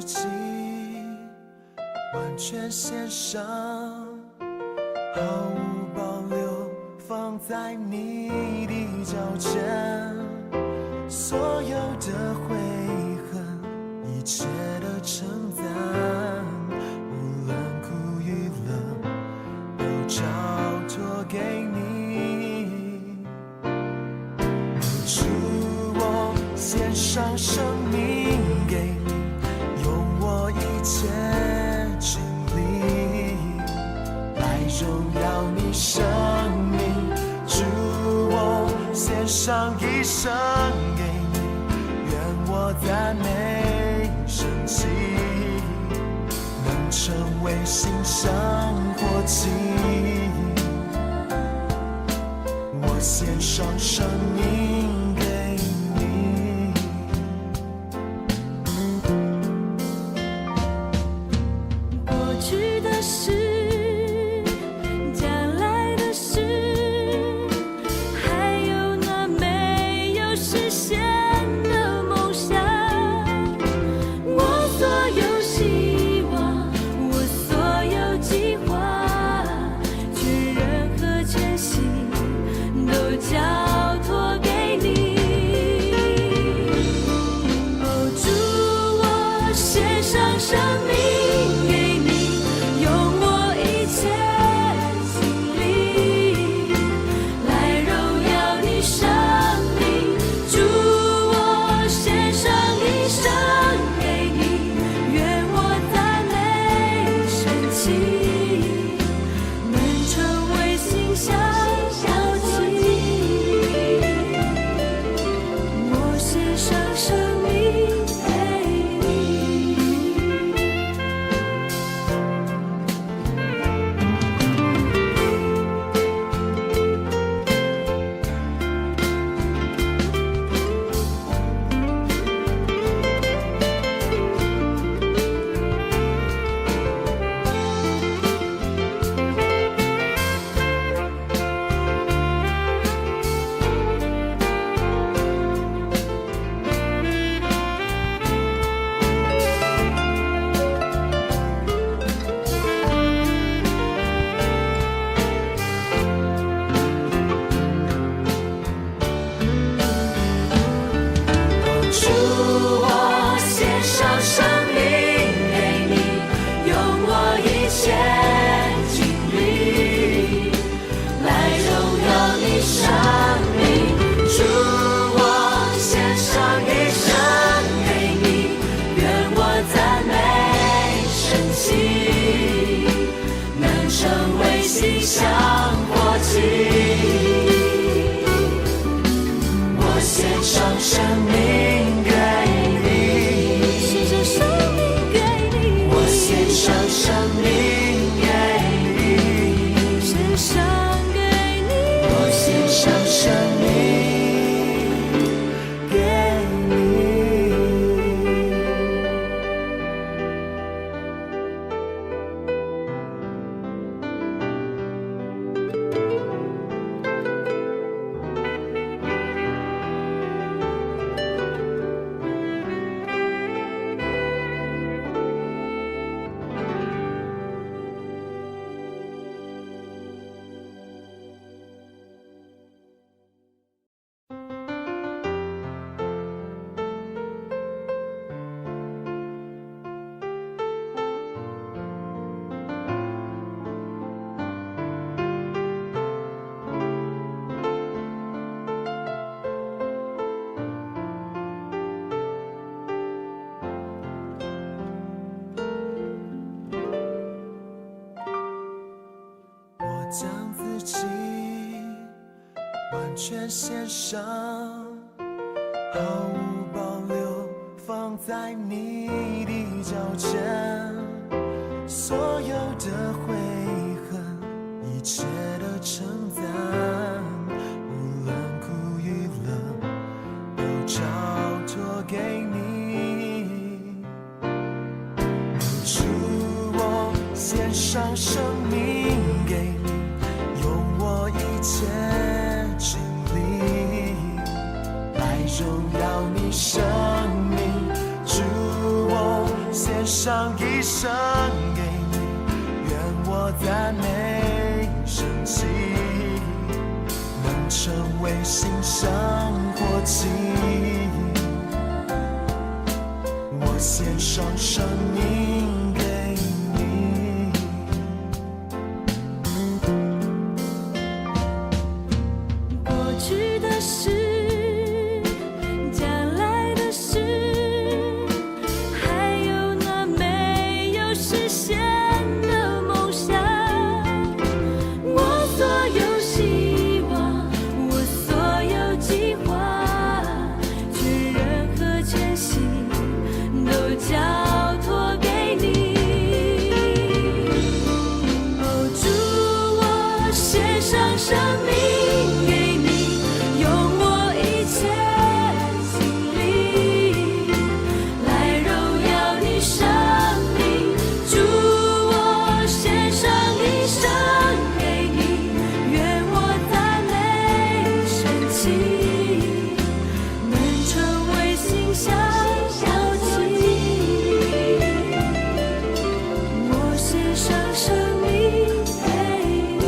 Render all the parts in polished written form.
己，完全献上，毫无保留放在你的脚前，所有的悔恨，一切的称赞，无论苦与乐，都交托给你。主，我献上生命给你，用我一切精力来荣耀你生命。主，我献上一生给你，愿我赞美神迹，能成为馨香火气。我献上生命给你，过去的事，将来的事，还有那没有实现的梦想，我所有希望，我所有计划，全人和全心都交托给你。哦，主，我献上生命给你，用我一切精力来荣耀你生命。主，我献上一生给你，愿我赞美神迹，能成为馨香火气。我献上生命给你。主，我献上生命给你，用我一切精力来荣耀你生命。主，我献上一生给你，愿我赞美神迹，能成为馨香火气。我献上生命给你，献上生命给你，我献上生命给你，献上给你，我献上生命给你。我将自己完全献上，毫无保留放在你的脚前，所有的悔恨，一切的称赞，无论苦与乐，都交托给你。主，我献上生命给你，用我一切精力来荣耀你生命。主，我献上一生给你，愿我赞美神迹，能成为新生活气。我献上生命给你，过去的事，将来的事，还有那没有实现的梦想。我所有希望，我所有计划，全人和全心都交托给你。哦，主，我献上生命给你，用我一切精力来荣耀你生命。主，我献上一生给你，愿我赞美神迹，能成为馨香火气。我献上生命给你。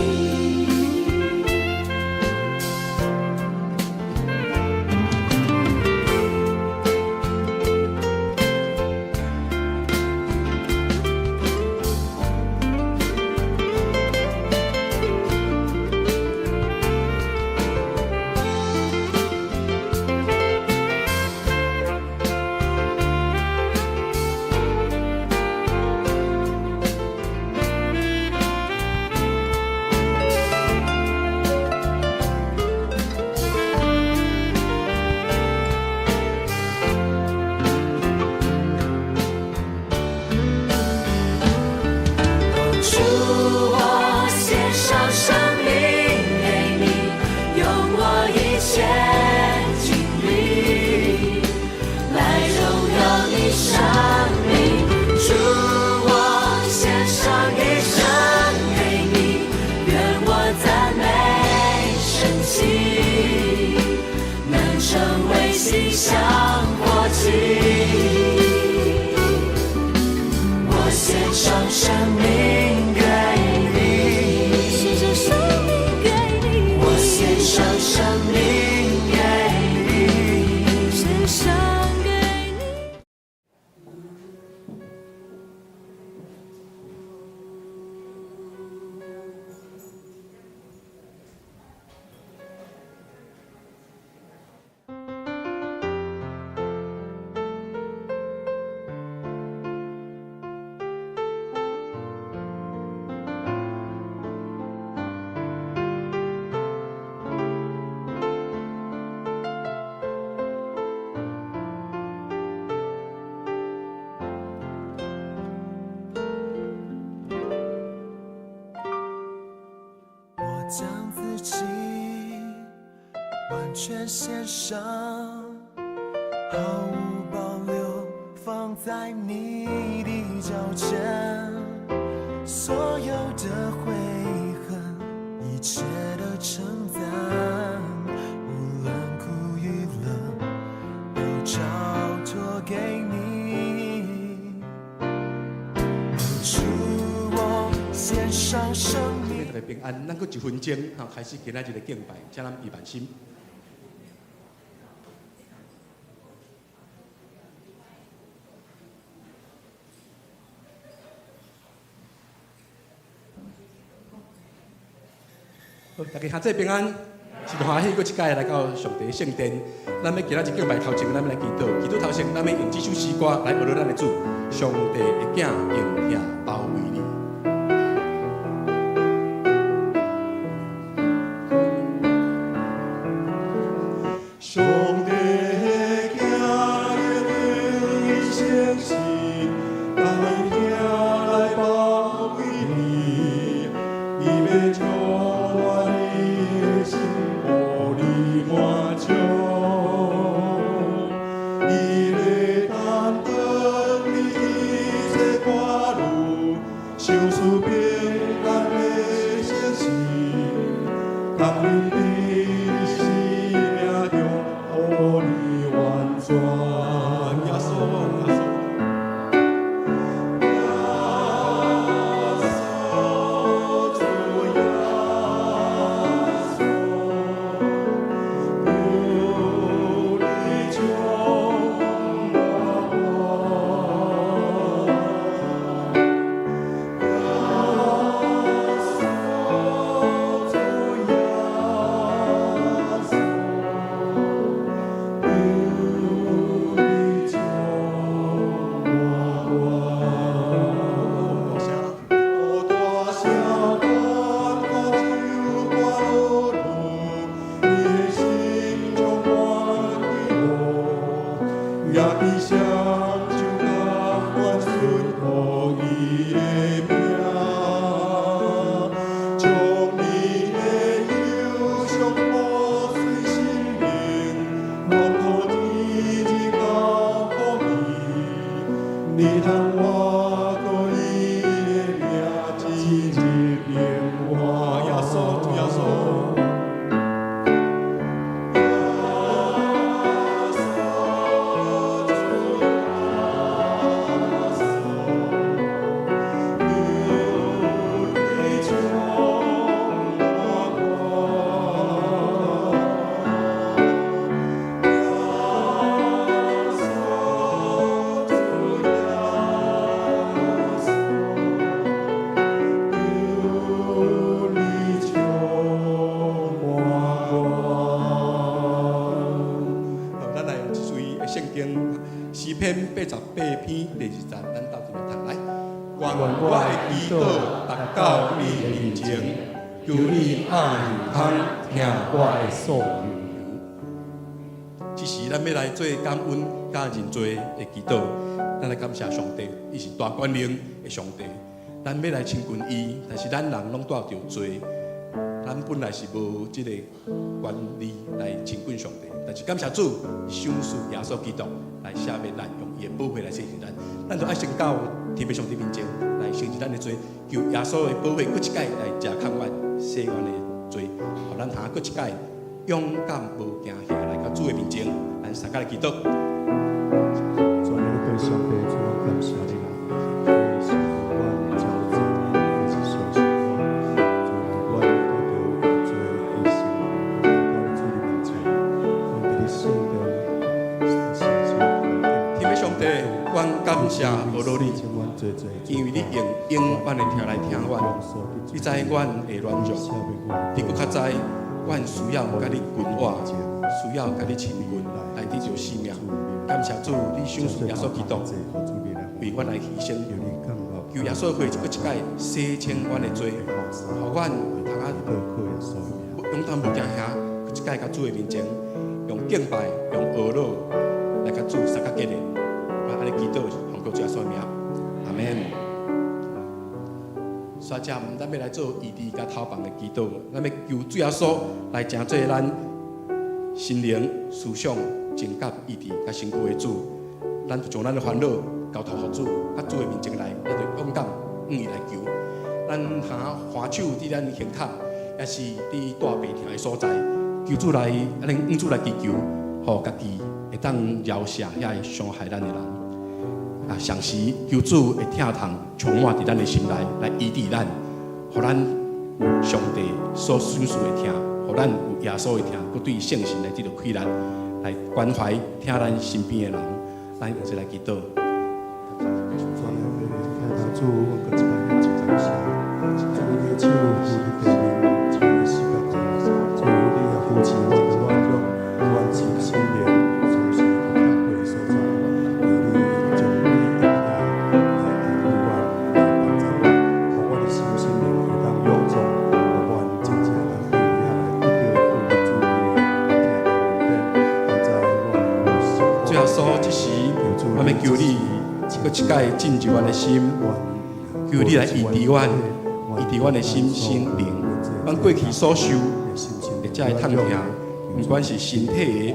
主，我献上生命给你，用我一切精力来荣耀你生命。主，我献上一生给你，愿我赞美神迹，能成为馨香火气。我献上生命给你，献上生命给你，我献上生命给你，献上给你。我将自己完全献上，毫无保留放在你的脚前，所有的悔恨，一切的称赞，无论苦与乐，都交托给你。主，我献上生命。大家平安，咱搁1分钟，开始今仔日的敬拜，请咱预备心。好，大家下这平安，是欢喜，搁一届来到上帝的圣殿。咱要今仔日敬拜头前，咱要来祈祷，祈祷头前，咱要用这首诗歌来学习咱的主，上帝的囝用遐包围你。上帝的囝用伊诚实，来听来包围你，伊要将我你的心互你满足，伊要担当你一切挂虑。篇88篇第2节，咱斗阵来读来。愿我的祈祷达到你面前，求你按耳通听我的诉求。这时，咱要来做感恩加认罪的祈祷。咱来感谢上帝，伊是大管领的上帝。咱要来亲近伊，但是咱人拢带着罪，咱本来是无这个权利来亲近上帝。但是感谢主，赏赐耶稣基督来赦免咱，用伊的宝血来洗净咱。咱就爱先到天父上帝面前来承认咱的罪，求耶稣的宝血搁一届来吃抗冤洗冤的罪，互咱下搁一届勇敢无惊吓来到主的面前，咱三个来祈祷。主啊，对上帝，主啊，感谢你啦！你是我的骄傲，你是所喜欢，主啊，我得到最的心，我的主的面前，我给你信的信心。天父上帝，阮感谢何罗你，因为你永远的听来听阮，你知阮的软弱，你搁较知阮需要甲你滚活，需要甲你亲近来得着生命。感谢主，你赏赐耶稣基督为阮来牺牲，求耶稣会搁一届洗清阮的罪，互阮有通啊勇敢无惊吓，搁一届甲主的面前，用敬拜、用学乐来甲主三甲结连。我安尼祈祷，奉靠主耶稣的名，阿门。所以，咱要来做异地甲头房的祈祷，咱要求主耶稣来成做咱心灵、思想、情感、意志甲身躯的主。咱就将咱的烦恼交托予主，甲主的面前来，咱就勇敢伊来求。咱下还手伫咱胸膛，也是伫大病痛的所在，求主来，安尼用主来祈求，互家己会当饶赦遐个伤害咱的人。啊，上时求主会疼痛充满伫咱的心内，来医治咱，互咱上帝所赏赐的疼，互咱有耶稣的疼，佮对圣神来得到开力，来关怀听咱身边的人，咱一起来祈祷。主，我搁一摆来一张声，主你的手扶伫地面，主你膝盖底，主你也扶持我的软弱，阮心心灵，总是不看过的所在，求你将你的爱来安慰我，来帮助我，互我的心心灵会当勇壮，互阮真正能够遐来得到主你的听在我的心。最后说，这时我要求你，搁一届进入阮的心。求你来医治阮，医治阮的心心灵。阮过去所受的这个痛痛，不管是身体的，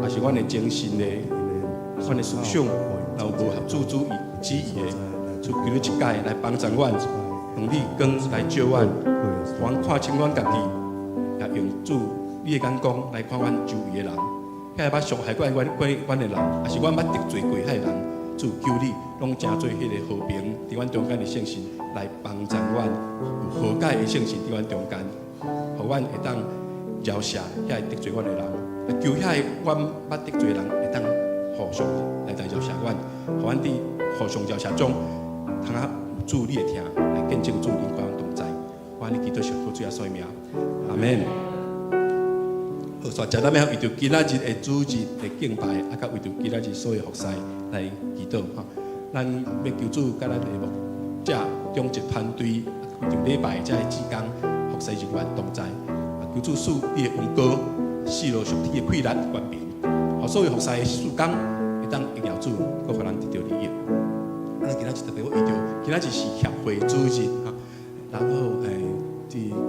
还是阮的精神的，阮的思想，若有无合主旨意的，就求你一届来帮助阮，用你光来照阮，阮看清阮家己，也用主你的眼光来看阮周围的人，遐捌伤害阮的人，也是阮捌得罪过遐个人。主求你，拢成做迄个和平，伫阮中间的圣神来帮助阮，有和解的圣神伫阮中间，互阮会当饶赦遐个得罪阮的人，求遐个阮捌得罪的人会当互相来饶赦阮，互阮伫互相饶赦中，通啊有主你的听，来见证主你甲阮同在。我安尼祈祷上靠主耶稣的名，阿门。好，所以咱要为着今仔日的主日的敬拜，甲为着今仔日所有服侍来祈祷哈。咱要求主甲咱的牧者中一团队，为着礼拜这之间服侍人员同在，求主使你的恩膏四路上天的快乐冠冕，互所有服侍的事工会当荣耀主，搁互咱得到利益。咱今仔日特别为着今仔日是协会主日哈，然后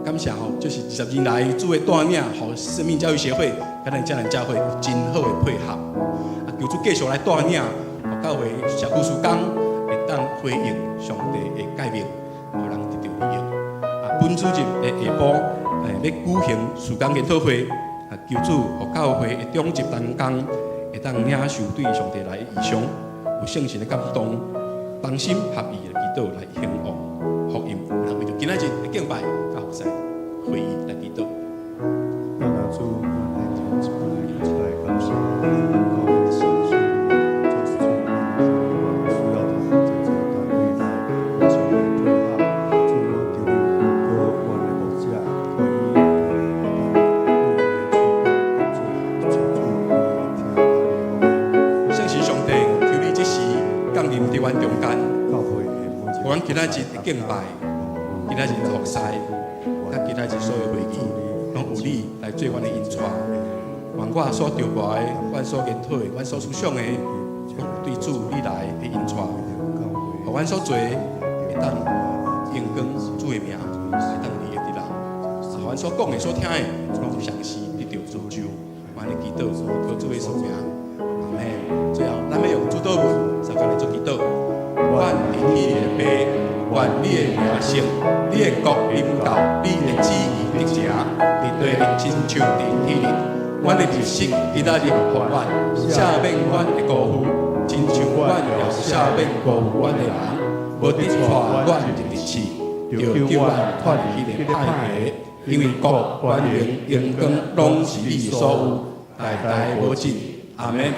感谢吼，就是20年来主的带领，互生命教育协会甲咱遮人教会有真好的配合。求主继续来带领，互教会社区事工会当回应上帝的诫命，互人得到利益。本主日的下晡，要举行事工研讨会，求主互教会的中级同工会当领受对上帝来异象，有圣神的感动，同心合意的祈祷来兴旺福音。然后为着今仔日的敬拜。在会议来祈祷。圣神上帝，敬拜，今仔日服侍，甲今仔日所有会议，拢有你来做阮的引带。愿我所筹划的，阮所研讨的，阮所思想的，拢有对主你来的引带。互阮所做会当荣光主的名，会当你的得人。互阮所讲的、所听的，拢有详细得到造就。愿你祈祷，求主的圣名。阿门。最后，咱要用主祷文，三个来做祈祷。愿你的爸，愿你的名声，你的国临到，你的旨意得成，伫地里亲像伫天里。阮的日息，今仔日互阮，赦免阮的辜负，亲像阮也赦免辜负阮的人，无得带阮入地狱，就叫阮脱离迄个歹个，因为国、权柄、荣光，拢是你所有，代代无尽。阿门。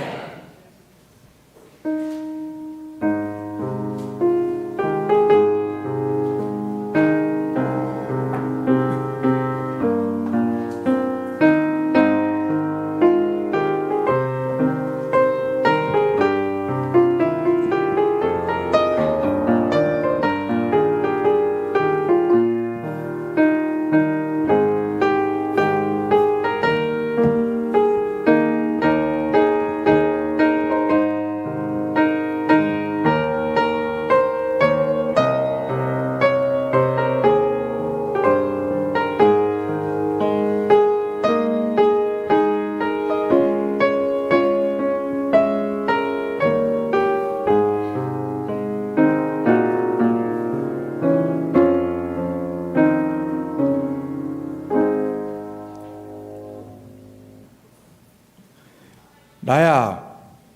来啊，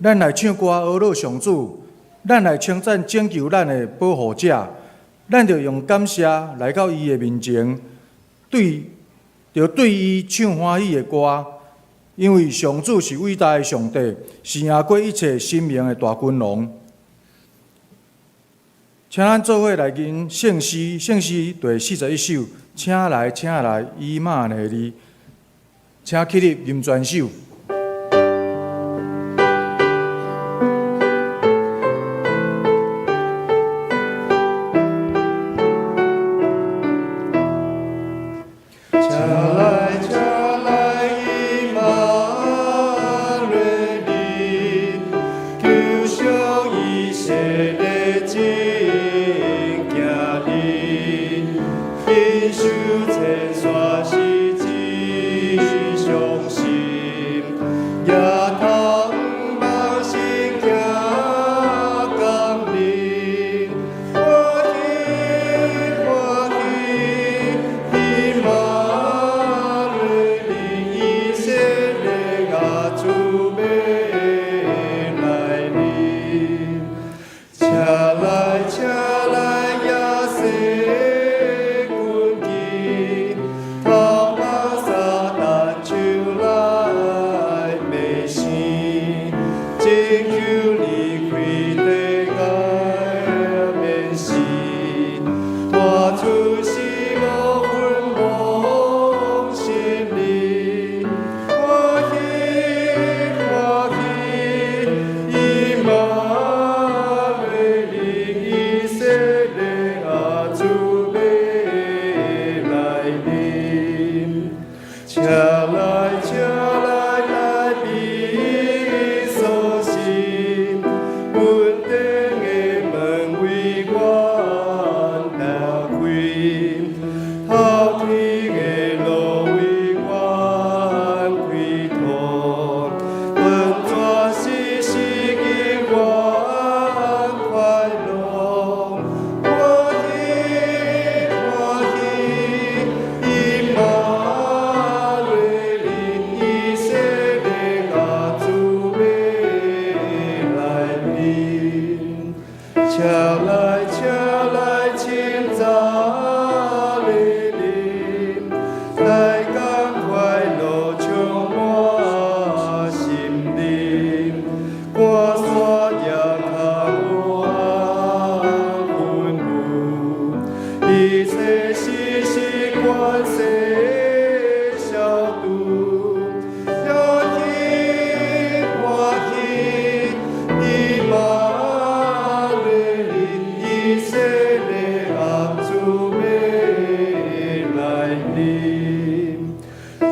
咱来唱歌阿乐上主，咱来称赞拯救咱的保护者，咱着用感谢来到伊的面前，对伊唱欢喜的歌，因为上主是伟大的上帝，是赢过一切生命的大君王。请咱做伙来吟圣诗第41首，请来，以马内利，请起立吟全首。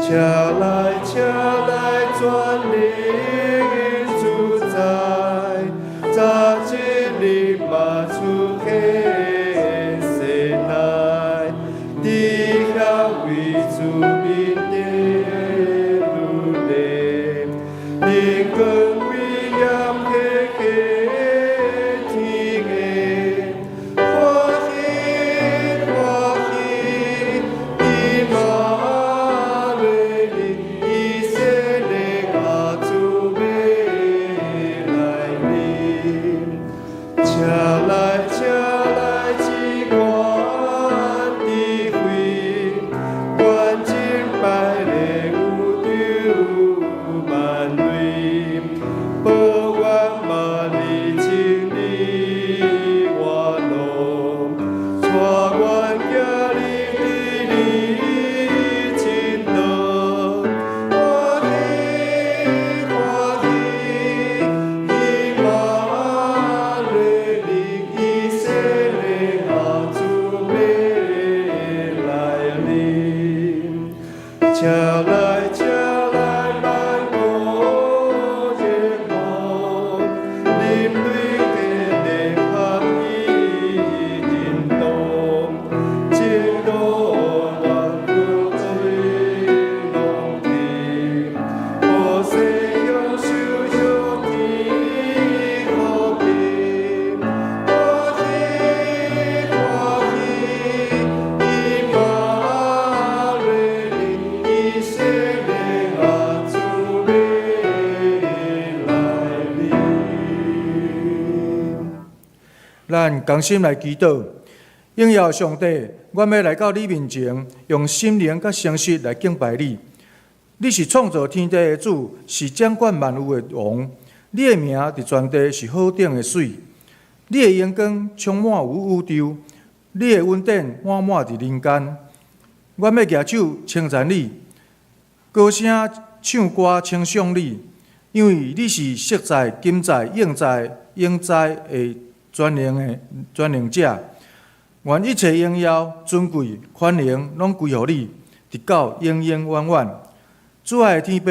请来，请来，全力主宰，早一日嘛出现世内，地下为主民的努力，灵光威严的天的，欢喜欢喜，伊玛瑞利，以色列阿主未来临，请来，请来，只愿智慧，愿敬拜的有着万类，保愿万里千里我路，带愿行你的真道，欢喜欢喜，以马内利，以色列阿主未来临，请来，请来，万国热望，临对的合一引动，正道万国最拢听，好世向守着天和平，欢喜欢喜，以马内利，以色列阿主未来临。咱同心来祈祷，应邀上帝，阮要来到你面前，用心灵甲诚实来敬拜你。你是创造天地的主，是掌管万有的王。你的名伫全地是好顶的水，你的阳光充满有宇宙，你的恩典满满伫人间。阮要举手称赞你，高声唱歌称颂你，因为你是色在、金在、应在、应在的全能者。愿一切荣耀、尊贵、宽荣，拢归乎你，直到永永远远。主爱的天父，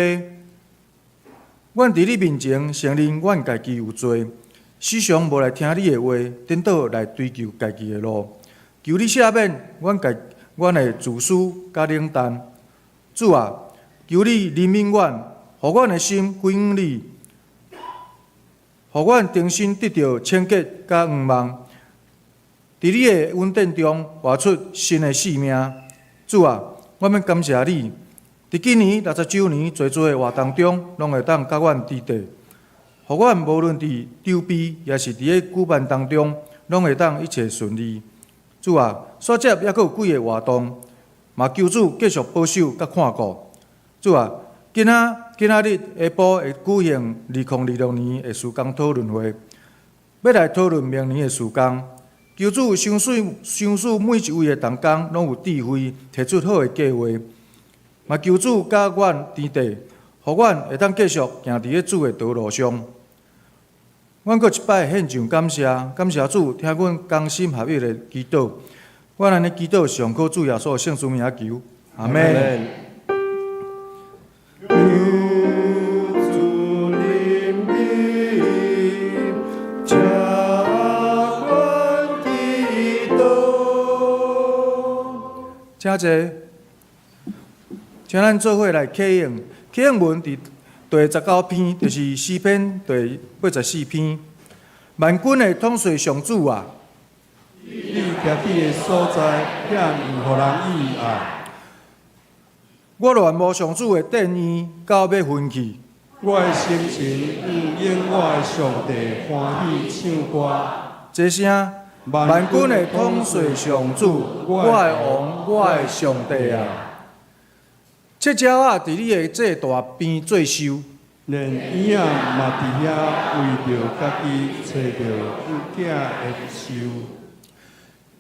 阮伫你面前承认，阮家己有罪，时常无来听你的话，颠倒来追求家己的路。求你赦免阮的自私甲冷淡。主啊，求你怜悯阮，互阮的心归向你，互阮重新得到清洁甲愿望。伫你的恩典中活出新的生命。主啊，我们感谢你，伫今年60周年做的活动中，拢会当甲阮支持，互阮无论伫筹备也是伫咧举办当中，拢会当一切顺利。主啊，所接还佫有几个活动，嘛求主继续保守甲看顾。主啊，今仔日下晡会举行2026年的事工讨论会，要来讨论明年的事工。求主相属每一位的同工拢有智慧，提出好的计划。嘛求主甲阮支持，互阮会当继续行伫咧主的道路上。阮阁一摆献上感谢，感谢主听阮同心合一的祈祷。阮安尼祈祷，上靠主耶稣的圣书名求，阿门。请坐，请咱做伙来启应。启应文伫第19篇，就是诗篇第84篇。万军的统帅上主啊，你徛伫的所在，遐毋互人意爱。我恋慕上主的殿院，到要昏去。我的心情应我的上帝欢喜唱歌。这声。万军的统帅上主，我的王，我的上帝啊！七鸟仔伫你的祭大边做收，连婴仔嘛伫遐为着家己找着囝的收。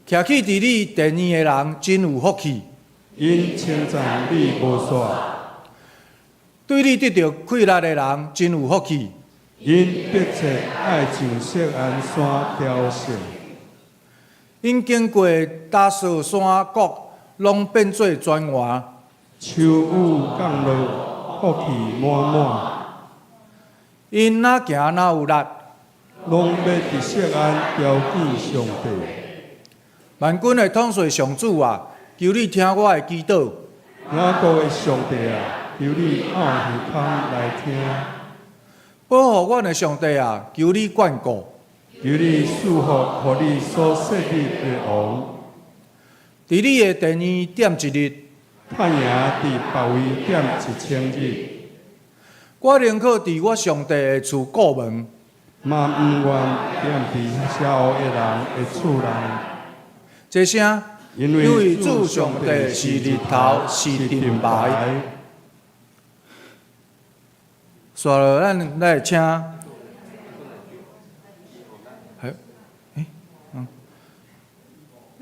徛起伫你殿院的人真有福气，因称赞你无煞。对你得到快乐的人真有福气，因迫切爱上锡安山挑选。因经过大扫山谷，拢变做泉源。秋雨降落，福气满满。因哪行哪有力，拢要伫錫安朝见上帝。万军的统帅上主啊，求你听我的祈祷。我国的上帝啊，求你按耳孔来听，保护阮的上帝啊，求你眷顾。求你赐福，互你所设立的王。伫你的第二点一日，太阳伫别位点1000日，我宁可伫我上帝的厝过门，嘛毋愿点伫邪恶的人的厝内。这声，因因为主主上帝是日头，是盾牌。续落，咱来请，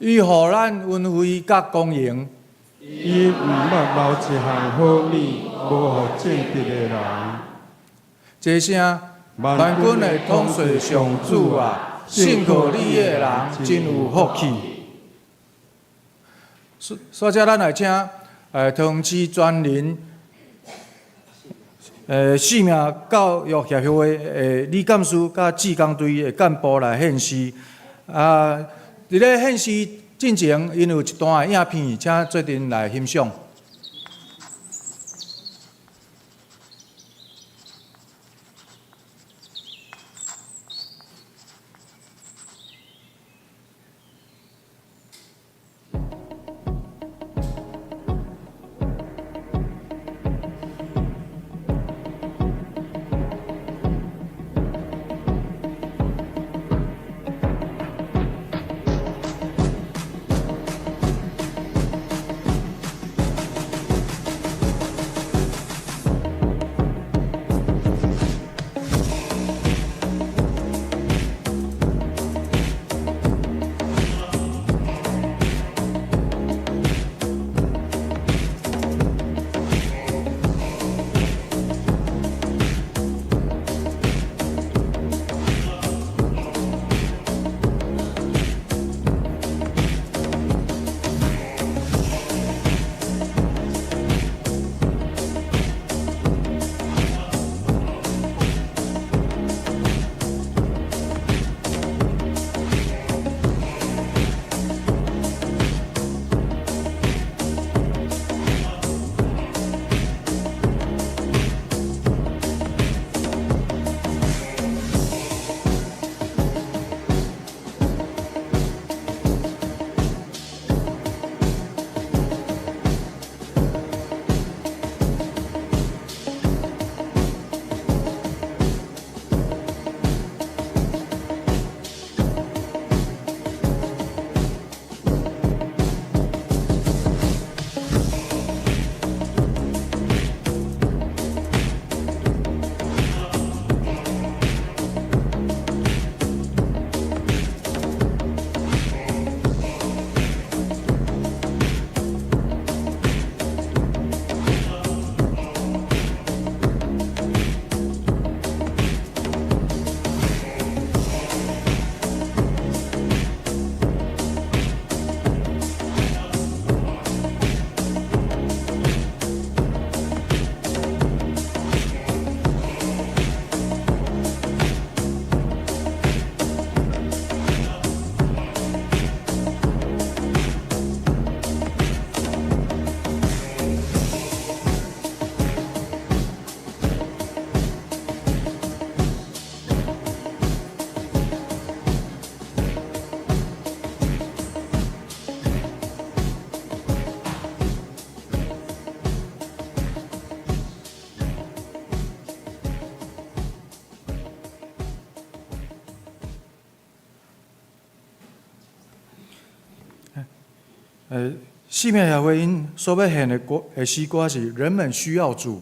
伊互咱恩惠甲公营，伊毋捌留一项好米，无互正直的人。这声，万军的统帅上主啊，信靠你的人真有福气。所以咱来请通知专人生命教育协会的李干事甲志工队的干部来献诗。伫咧献诗进前，因有一段影片，请做阵来欣赏。西面协会因所要献的诗歌是《人们需要主》。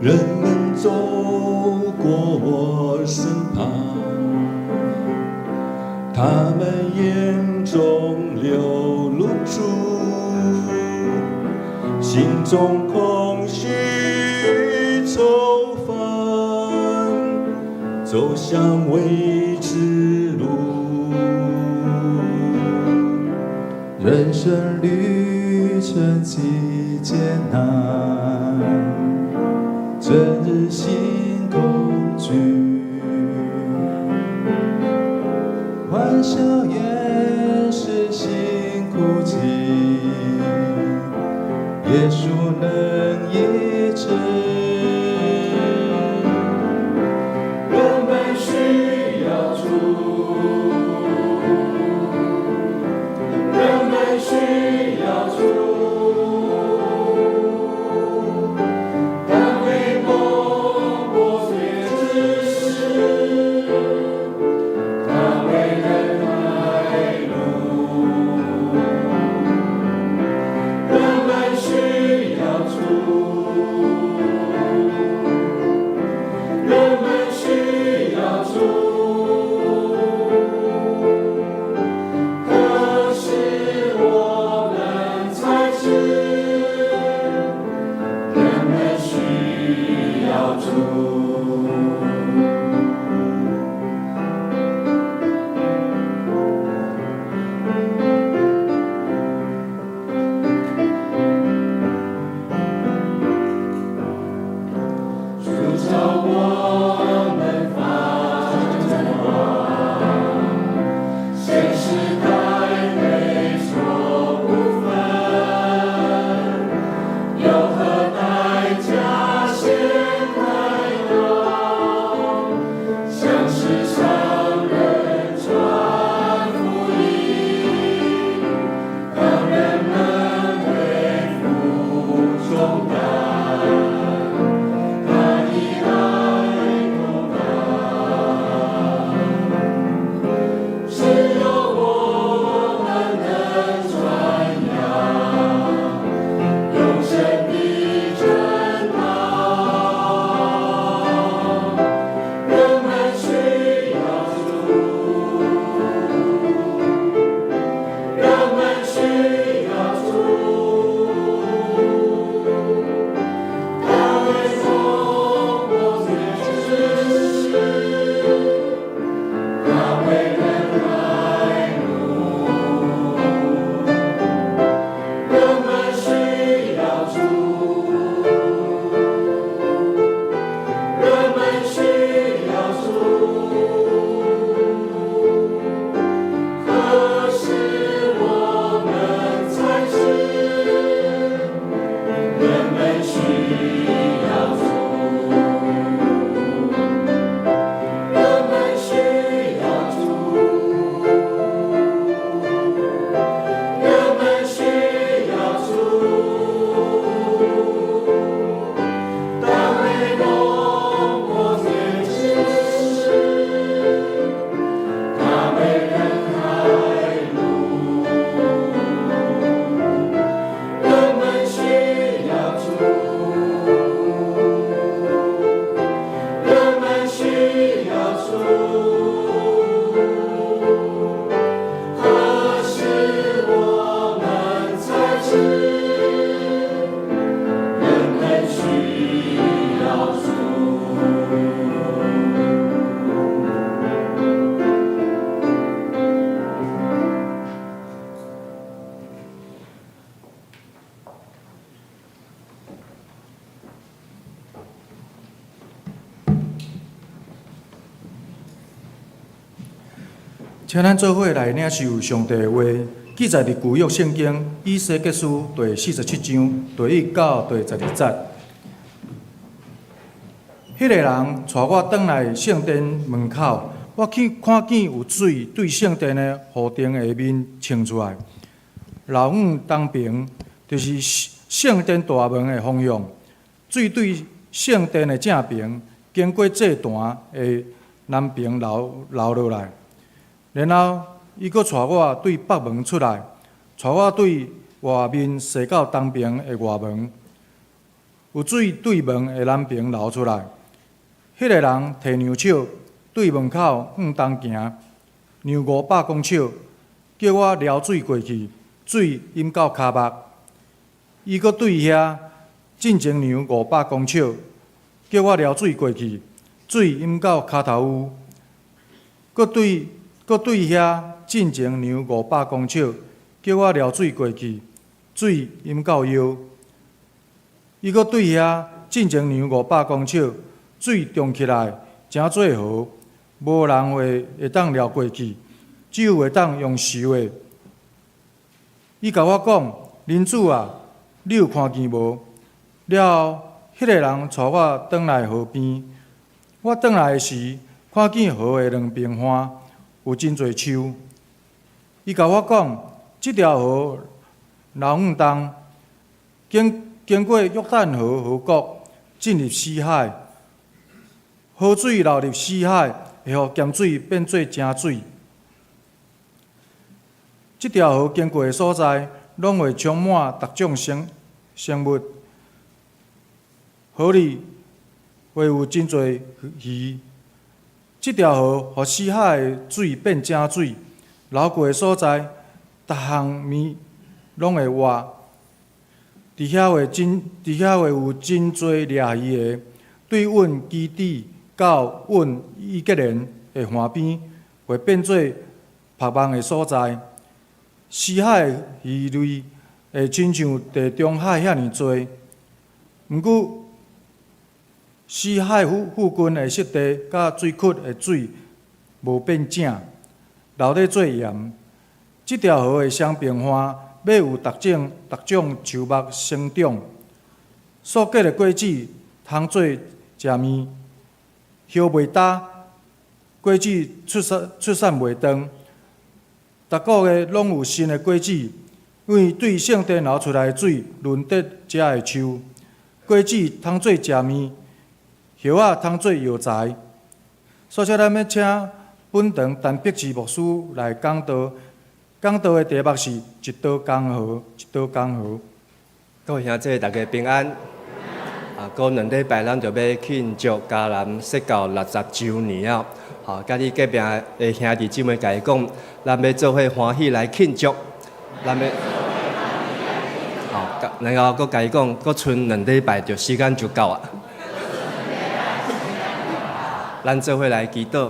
人们走过我身旁，他们眼中流露出心中空虚愁烦，走向未知路。人生旅程极艰难，整日心恐惧，欢笑也是辛苦尽，耶稣能医治。人们需要主，人们需要主。请咱做伙来领受上帝的话，记载伫旧约圣经以西结书第47章第1到第12节。迄个人带我转来圣殿门口，我看见有水对圣殿的护顶下面冲出来。老远东边就是圣殿大门的方向，水对圣殿的正边，经过祭坛的南边流落来。然后，伊阁带我对北门出来，带我对外面踅到东边的外门。有水对门的南边流出来。迄个人摕牛尺对门口往东行，牛500公尺，叫我撩水过去，水淹到骹目。伊搁对遐进前牛500公尺，叫我撩水过去，水淹到骹头乌。搁对遐进前牛500公尺，叫我撩水过去，水淹到腰。伊搁对遐进前牛500公尺，水涨起来真做河，无人会当撩过去，只有会当用游的。伊甲我讲：“林主啊，你有看见无？”了后，迄个人带我转来河边。我转来时，看见河的两边岸有真侪树。伊甲我讲，即条河流往东，经过约旦河河谷，进入死海。河水流入死海，会予咸水变做正水。即条河经过的所在，拢会充满各种生物。河里会有真侪鱼。即条河予死海的水变正水，流过的所在，逐项物拢会活。伫遐会有真侪掠鱼的，对阮基地到阮以色列的岸边，会变做曝网的所在。死海的鱼类会亲像地中海遐尼多，毋过死海附近的湿地甲水库的水无变正，留咧做盐。即条河的双边岸要有逐种树木生长，所结的果子通做食面。叶袂干，果子出产袂长。逐个月拢有新的果子，因为对圣殿流出来的水轮得遮的树，果子通做食面，叶仔通做药材。所以咱要请本堂陈碧志牧师来讲道。讲道的题目是一道江河，一道江河。各位兄弟，大家平安。过2礼拜，咱就要庆祝嘉南设教60周年了。甲你隔壁的兄弟姊妹甲伊讲，咱要做伙欢喜来庆祝。咱要然后佮甲伊讲，佮剩2礼拜就时间就到啊。咱做伙来祈祷。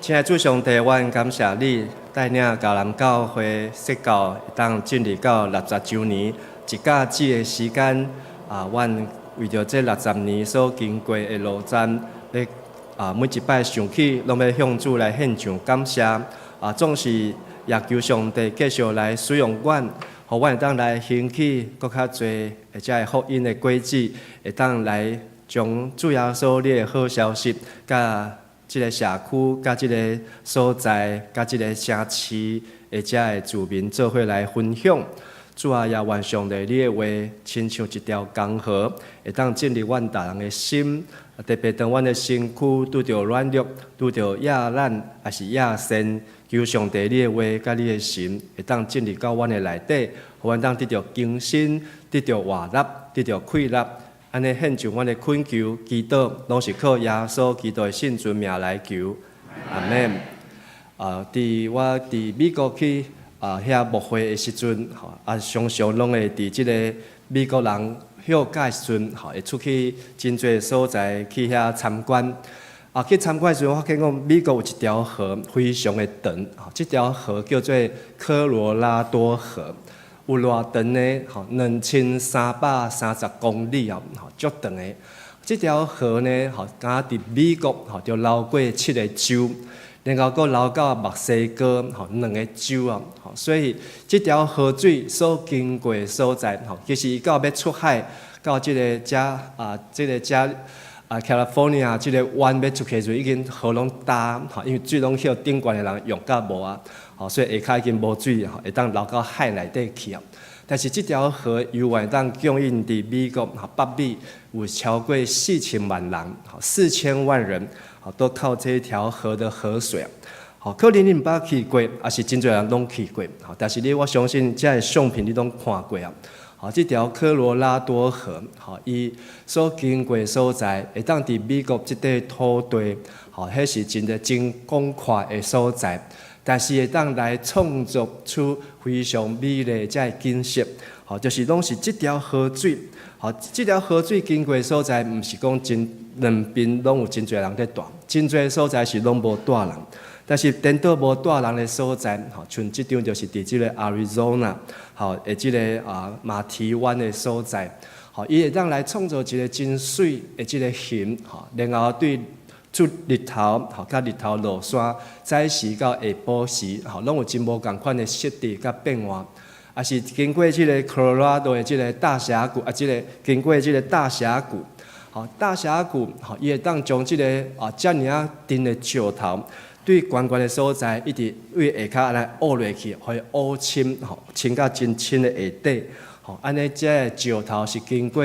亲爱的主上帝，阮感谢你带领嘉南教会设教，当进入到60周年，一假子的时间阮为着这60年所经过的路站，要每一摆想起，拢要向主来献上感谢。总是也求上帝继续来使用阮，互阮会当来兴起搁较侪，或者福音的轨迹，会当来将主耶稣你的好消息，甲即个社区、甲即个所在、甲即个城市，或者的住民做伙来分享。主啊，也愿上帝你的话，亲像一条江河，会当进入阮大人的心，特别当阮的身躯拄着软弱、拄着亚烂，还是亚善，求上帝你的话，甲你的神，会当进入到阮的内底，互阮当得着更新，得着活力，得着快乐。安尼献上阮的恳求、祈祷，拢是靠耶稣基督的圣尊名来求。阿门。我伫美国去遐牧会的时阵，常常拢会伫即个美国人休假的时阵，会出去真侪所在去遐参观。去参观的时阵，我发现讲美国有一条河非常的长，即条河叫做科罗拉多河。有偌长呢？2330公里啊，足长的。这条河呢，敢伫美国就流过7个州，然后佫流到墨西哥2个州啊。所以这条河水所经过的所在，其实伊到要出海，到这个California 这个湾要出去的时候，已经河拢干，因为水拢许顶悬的人用甲无啊。所以下骹已经无水，会当流到海内底去啊。但是这条河由会当供应伫美国北美有超过4000万人，4000万人都靠这条河的河水啊。可能你毋捌去过，也是真侪人拢去过。但是我相信这些相片你拢看过啊。吼，这条科罗拉多河，吼，伊所经过所在，会当伫美国即块土地，吼，迄是真广阔的所在。但是会当来创造出非常美丽的景色，吼，就是拢是即条河水，吼，即条河水经过的所在，毋是讲两边拢有真侪人在住，真侪所在是拢无住人，但是颠倒无住人的所在，吼，像即张就是伫即个 Arizona， 吼，即个马蹄湾的所在，吼，伊会当来创造一个真水的即个形，吼，然后对出日头，吼，甲日头落山，早时到下晡时，吼，拢有真无共款的设置甲变化。也是经过即个科罗拉多的即个大峡谷，即个经过即个大峡谷，吼，大峡谷，吼，伊会当将即个遮尔啊长的石头，对悬悬的所在，一直为下骹安尼凹落去，互伊凹深，吼，深到真深的下底。吼，安尼，这石头是经过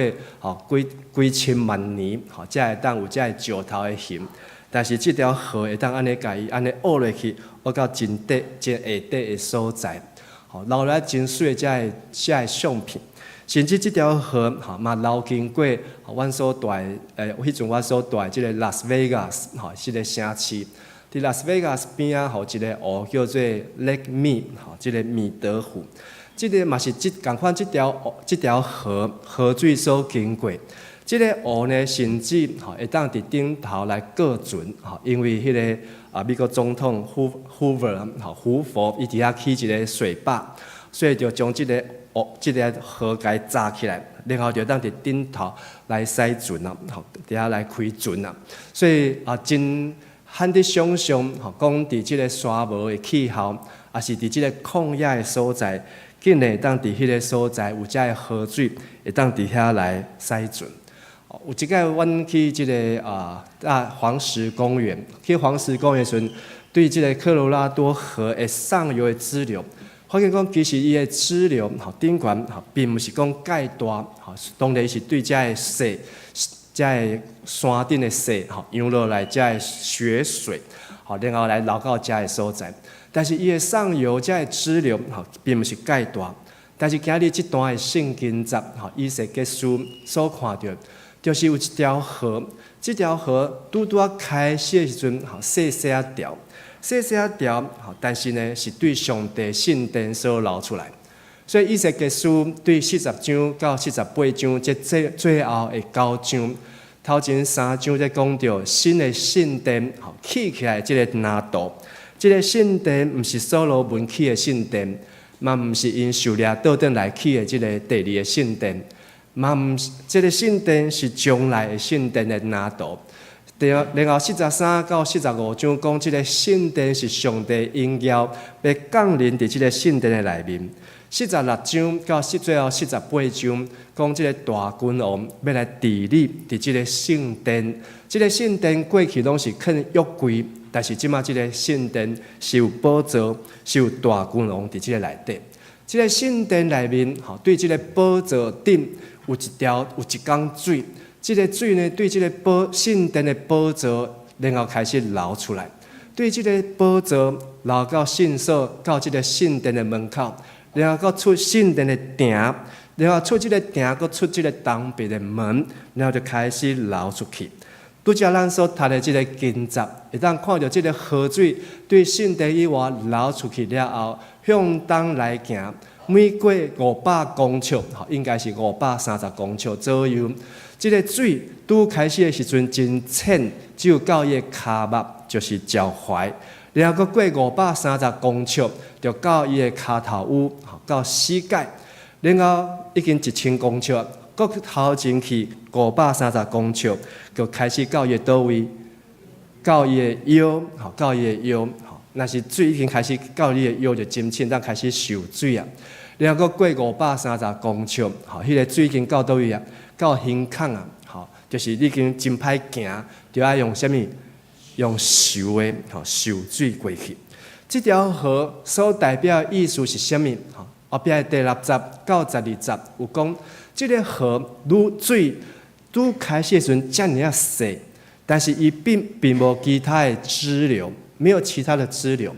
几千万年，吼，才会当有这石头的形。但是这条河会当安尼甲伊安尼凹落去，凹到真底、真下底的所在，吼，留来真水的这个相片。甚至这条河，吼，嘛流经过阮所住迄阵我所住即个拉斯维加斯，吼，即个城市。伫拉斯维加斯边啊，吼，一个湖叫做 Lake Mead， 吼，即个米德湖。即个嘛是共款，即条河水所经过。即个湖呢，甚至会当伫顶头来过船，因为迄个美国总统胡佛伊伫遐起一个水坝，所以就将即个河给炸起来，然后就当伫顶头来驶船啊，伫遐来开船啊，所以真罕得想象，讲伫即个沙漠的气候，也是伫即个旷野的所在。竟然会当伫迄个所在有遮个河水，会当伫遐来驶船。有一摆，阮去即个黄石公园，去黄石公园时阵，对即个科罗拉多河的上游的支流，发现讲其实伊的支流顶悬并毋是讲介大，当然是对遮个水，遮个山顶的水扬落来遮个雪水，然后来流到遮个所在。但是伊的上游遮个支流并毋是介大，但是今日这段的圣经节以西结书所看到，就是有一条河，这条河拄啊开始的时阵细条，但是呢是对上帝圣殿所流出来。所以以西结书对40章到48章这最后的9章，头前3章在讲到新的圣殿起来这个难度。这个圣殿毋是所罗门起的圣殿，嘛毋是因受掠倒转来起的这个第二个圣殿，嘛毋是这个圣殿是将来的圣殿的难度。然后43到45章讲，这个圣殿是上帝应要降临伫这个圣殿的内面。46章到最后48章讲，这个大君王要来治理伫这个圣殿。这个圣殿过去拢是肯约柜。但是即马即个圣殿是有宝座，是有大君王伫即个内底。即个圣殿内面，对即个宝座顶有一缸水。即个水呢，对即个圣殿的宝座，然后开始流出来。对即个宝座流到圣所，到即个圣殿的门口，然后到出圣殿的埕，然后出即个埕，搁出即个东边的门，然后就开始流出去。拄则咱所读的即个经节，会当看到即个河水对圣殿以外流出去了后，向东来行，每过500公尺，应该是530公尺左右。即个水拄开始的时阵真浅，只有到伊的骹目，就是脚踝，然后搁过530公尺，就到伊的骹头乌，到膝盖，然后已经1000公尺。搁头前去530公尺，就开始到伊倒位，到伊的腰，到伊的腰，若是水已经开始到你的腰就真深，咱开始受水啊。然后搁过530公尺，迄个水已经到倒位啊，到胸孔啊，就是已经真歹行，就要用什么？用受的，受水过去。这条河所代表的意思是什么？后壁的第6节到12节有讲。这个河水拄开始的时阵遮尔细，但是伊并无其他的支流，没有其他的支流。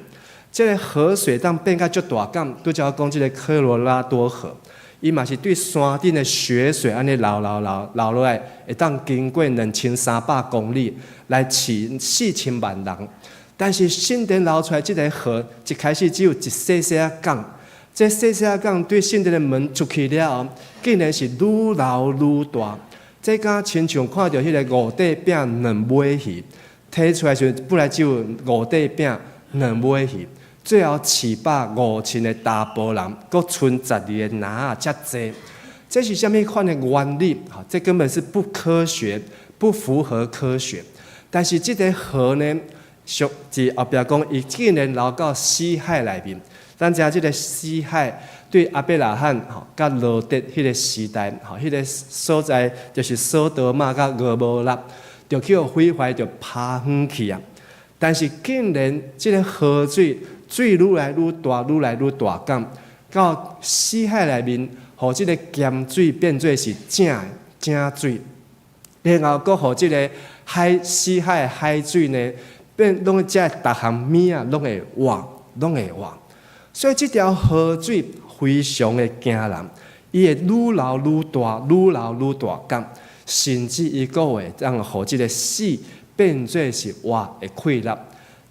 这个河水当变甲足大港，拄则讲这个科罗拉多河，伊嘛是对山顶的雪水安尼流落来，会当经过2300公里来饲4000万人。但是圣殿流出来即个河，一开始只有一细细仔港，这细细仔港对圣殿的门出去了后，竟然是愈流愈大。这敢亲像看到迄个五块饼2尾鱼，摕出来时本来只有5块饼2尾鱼。最后75000个大波人，阁剩12个男仔，遮济，这是虾米款的原理？这根本是不科学，不符合科学。但是这个河呢，从后壁讲，伊竟然流到死海内面。咱知影这个死海对亚伯拉罕甲罗德迄个时代，迄个所在就是索多玛甲蛾摩拉，就去毁坏，就趴远去啊！但是竟然这个河水愈来愈大，愈来愈大港，到死海内面，互这个咸水变做是正水，然后阁互这个死海的海水呢，变拢这逐项物啊，拢会活。所以这条河水非常的惊人，伊会愈流愈大，愈流愈大港，甚至伊阁会让互这个水变做是活的溃烂。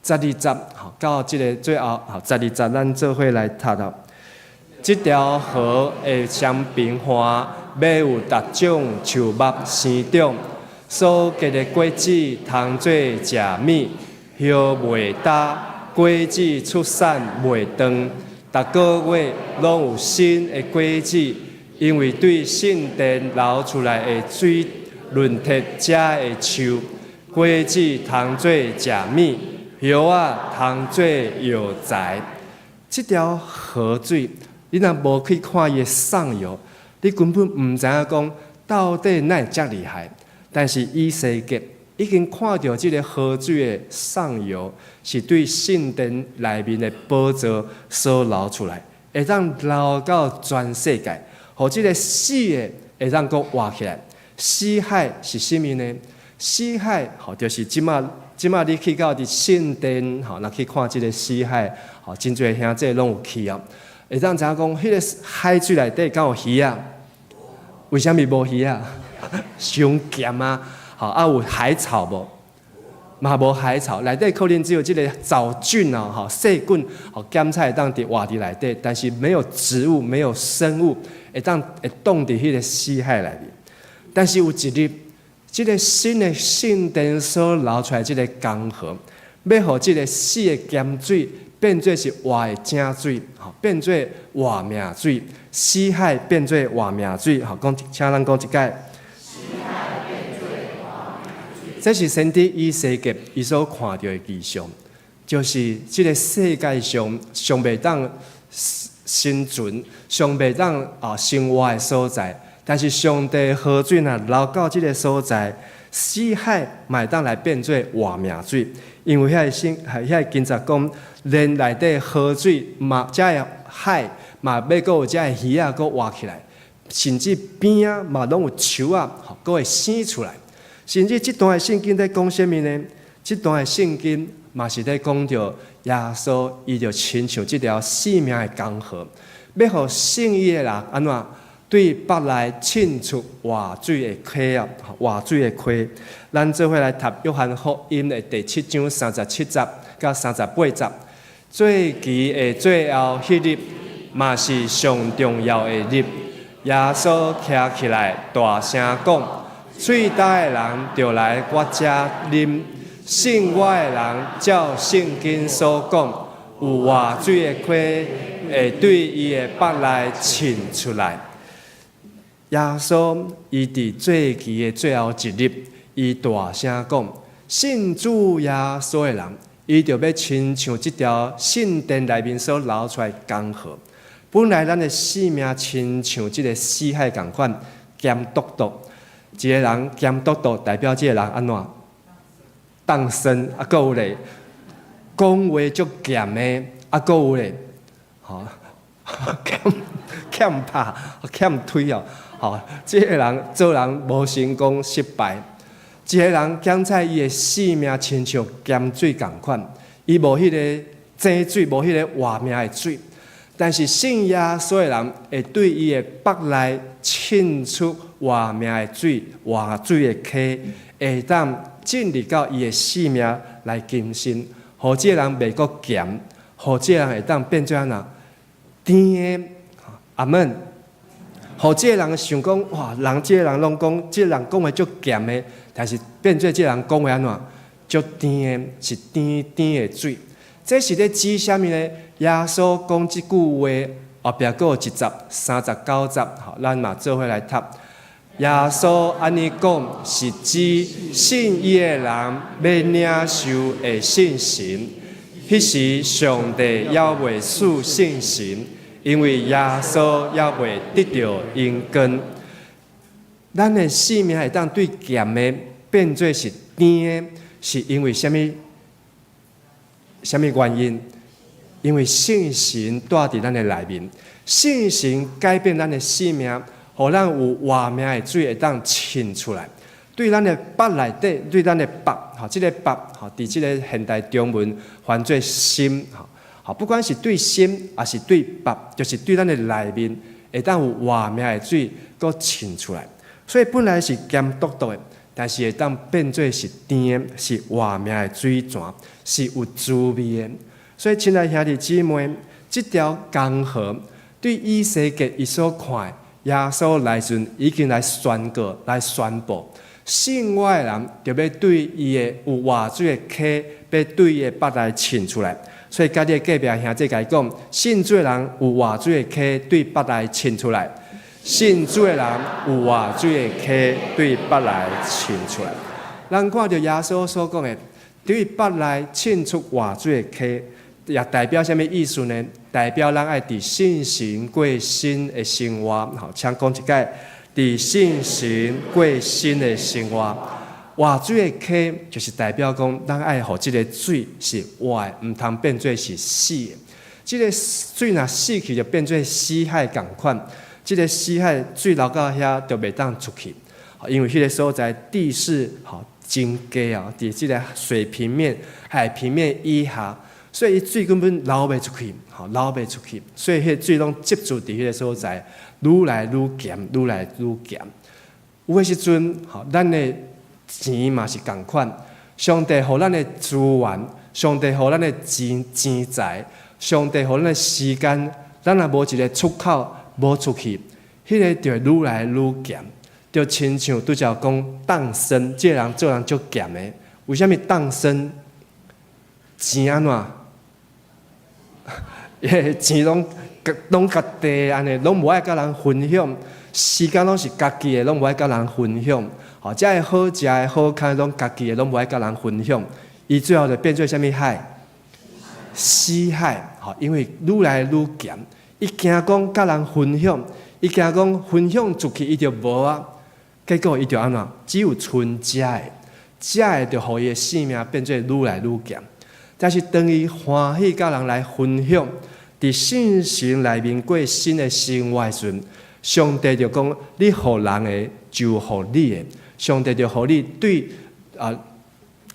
12节，到这个最后，12节咱做伙来读到，这条河会相平化，要有逐种树木生长，所结的果子通做食米，叶袂大，果子出产袂长，逐个月拢有新的果子，因为对圣殿流出来的水润贴遮的树，果子通做食米。叶啊，通做药材。这条河水，你若无去看伊的上游，你根本唔知影讲到底哪会遮厉害。但是以西结已经看到这个河水的上游是对圣殿内面的宝座所流出来，会当流到全世界，互这个死的会当阁活起来。死海是甚物呢？死海就是即马你去到伫圣殿，若去看即个死海，真侪兄弟拢有去啊。会当知影讲，迄个海水内底敢有鱼啊？为虾米无鱼啊？伤咸啊！有海草无？嘛无海草，内底可能只有即个藻菌啊，细菌，咸菜会当伫活伫内底，但是没有植物，没有生物会冻伫迄个死海内面。但是有一日，这个新的圣殿所流出来这个江河，要互这个死的咸水变做是活的正水，变做活命水；死海变做活命水。讲，请咱讲一解。这是先知以西结伊所看到的异象，就是这个世界上尚未当生存、尚未当生活的所在。但是上帝河水若流到这个所在，死海嘛会当来变做活命水，因为遐经节讲，连内底河水嘛，遮个海嘛要阁有遮个鱼仔阁活起来，甚至边啊嘛拢有树啊，阁会生出来。甚至这段的圣经在讲什么呢？这段的圣经嘛是在讲着耶稣，伊就亲像这条生命的江河，要互信伊的人安怎？对北来沁出活水的溪啊，活水的溪。咱做伙来读约翰福音的第7章37节到38节。最期的最后迄日，嘛是上重要的日。耶稣徛起来，大声讲：喙焦的人就来我遮啉，信我的人照圣经所讲，有活水的溪会对伊的北来沁出来。耶稣伊伫最期的最后一日，伊大声讲：信主耶稣的人，伊就要亲像这条圣殿内面所流出来的江河。本来咱的生命亲像这个死海共款，咸笃笃。一个人咸笃笃，代表这个人安怎？当生啊，搁有咧，讲话足咸的，啊，搁有咧，欠拍，欠推哦。这个人做人无成功，失败。一个人检测伊的生命，亲像咸水共款，伊无迄个井水，无迄个活命的水。但是信耶稣的人会对伊的腹内沁出活命的水，活水的溪，会当进入到伊的性命来更新，互这个人袂阁咸，互这个人会当变做安怎甜的。阿门。互这个人想讲，哇，人这个人拢讲，这个人讲话足咸的，但是变做这个人讲话安怎足甜的，是甜甜的水。这是咧指啥物呢？耶稣讲即句话，后壁佫有一集39集，吼，咱嘛做伙来读。耶稣安尼讲，是指信伊的人要领受的信心。迄时上帝还未赐信心，因为耶稣还未得到因根。咱的性命会当对咸的变做是甜的，是因为啥物？什么原因？因为信心住伫咱的内面，信心改变咱的性命，互咱有活命的水会当沁出来。对咱的腹内底，对咱的腹，吼，即个腹，吼，伫即个现代中文翻做心，吼，不管是对心，还是对腹，就是对咱的内面会当有活命的水，搁沁出来。所以本来是咸笃笃的。但是会当变做是甜的，是活命的水泉，是有滋味的。所以，亲爱兄弟姊妹，这条江河对以西结伊所看，耶稣来时已经来宣告、来宣布，信我的人就要对伊的有活水的溪，要对伊的腹内沁出来。所以，家己的隔壁兄弟甲伊讲，信主的人有活水的溪，对腹内沁出来。信主的人有活水的溪对腹内沁出来。咱看到耶稣所讲的，对腹内沁出活水的溪，也代表什么意思呢？代表咱爱伫信心过新的生活。好，请讲一解，伫信心过新的生活。活水的溪就是代表讲，咱爱互即个水是活的，毋通变做是死的。即个水若死去，就变做死海共款。这个死海水流到遐就袂当出去，因为迄个所在地势真低啊，伫即个水平面、海平面以下，所以水根本流袂出去，流袂出去，所以迄水拢积住伫迄个所在，愈来愈咸，愈来愈咸。有诶时阵，咱诶钱嘛是共款，上帝互咱诶资源，上帝互咱诶钱财，上帝互咱诶时间，咱若无一个出口。无出去，迄个就愈来愈咸，就亲像拄则讲当生，这个人做人足咸的。为虾米当生？钱安怎？钱拢家己安尼，拢无爱甲人分享，时间拢是家己的，拢无爱甲人分享。吼，遮个好食的好看拢家己的，拢无爱甲人分享。伊最后就变做虾米海？死海。吼，因为愈来愈咸。伊惊讲甲人分享，伊惊讲分享出去伊就无啊，结果伊就安怎？只有剩食的，食的就互伊的性命变做愈来愈咸。但是当伊欢喜甲人来分享，伫信心内面过新的生活时，上帝就讲：你互人的，就互你的。上帝就互你对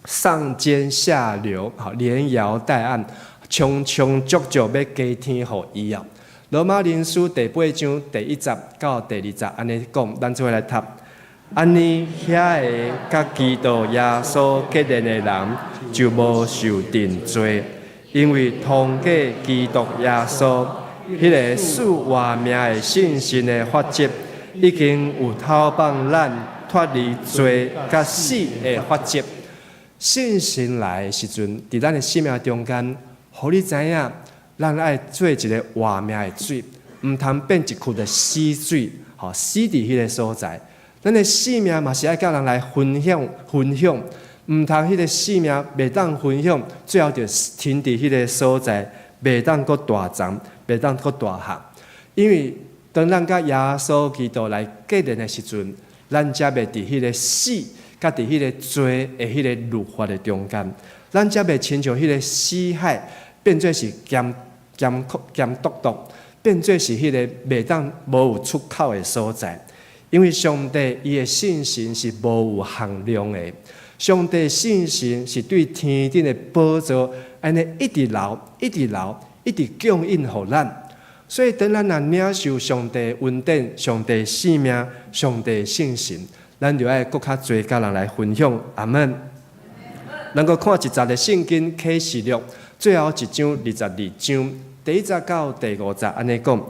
上尖下流，连摇带按，充充足足要加添互伊啊。罗马人书第8章第1节到第2节安尼讲，咱做伙来读。安尼遐个甲基督耶稣结连的人，就无受定罪，因为通过基督耶稣，迄个使活命的信心的法则，已经有透放咱脱离罪甲死的法则。信心来的时阵，伫咱的生命中间，互你知影。咱爱做一个活命的水，毋通变一窟的死水，死伫迄个所在。咱的性命嘛是爱甲人来分享，毋通迄个性命袂当分享，最后就停伫迄个所在，袂当阁大长，袂当阁大汉。因为当咱甲耶稣基督来结连的时阵，咱才袂伫迄个死，甲伫迄个罪的迄个律法的中间，咱才袂亲像迄个死海，变做是咸笃笃，变做是迄个袂当无有出口的所在。因为上帝伊的信心是无有限量的，上帝的信心是对天顶的宝座，安尼一直流，一直流，一直供应互咱。所以，当咱若领受上帝恩典、上帝生命、上帝圣神，咱就爱搁较侪甲人来分享。阿门。咱搁看一节的圣经启示录，最后一章22章第1节到第5节，安尼讲：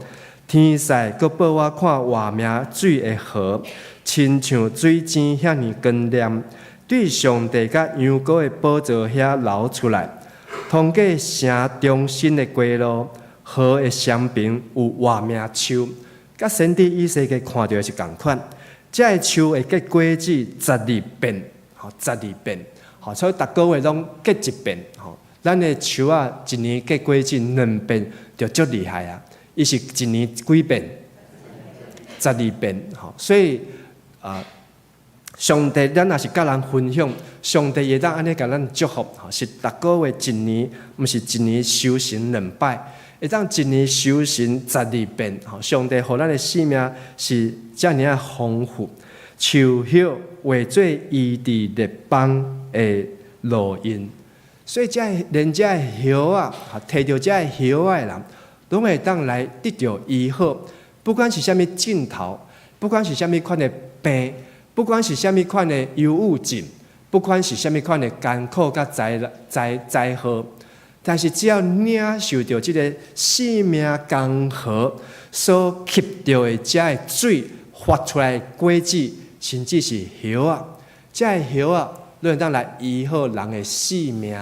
天使搁报我看活命水的河，亲像水晶遐尼光亮，对上帝甲羊羔的宝座遐流出来，通过城中心的街路。河的双边有活命树，甲先知以西结看到是共款。这个树会结果子12遍，12遍，所以逐个月拢结一遍。咱的树啊，一年结果子2遍，就足厉害啊！伊是一年几遍？12遍。所以上帝咱若是甲人分享，上帝会当安尼甲咱祝福，是逐个月一年，毋是一年修行2摆。会当一年修行12遍，上帝互咱的生命是遮尔啊丰富。树叶化做伊伫列邦的路印，所以连遮的叶啊，摕到遮的叶的人，拢会当来得到医好。不管是啥物镜头，不管是啥物款的病，不管是啥物款的忧郁症，不管是啥物款的艰苦甲灾祸。但是只要领受到这个生命江河所吸到的这个水发出来的果子，甚至是叶啊，这个叶啊，拢会当来医好人的生命。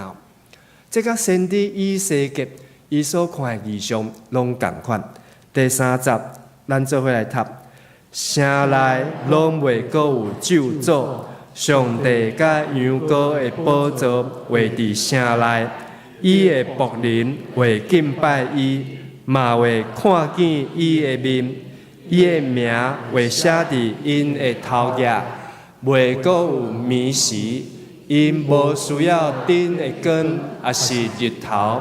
这甲先知以西结伊所看的异象拢共款。第3节，咱做伙来读：城内拢袂阁有咒诅，上帝甲羊羔的宝座画伫城内。伊的仆人会敬拜伊，嘛会看见伊的面，伊的名会写伫因的头额，袂阁有迷时，因无需要顶的光，也是日头，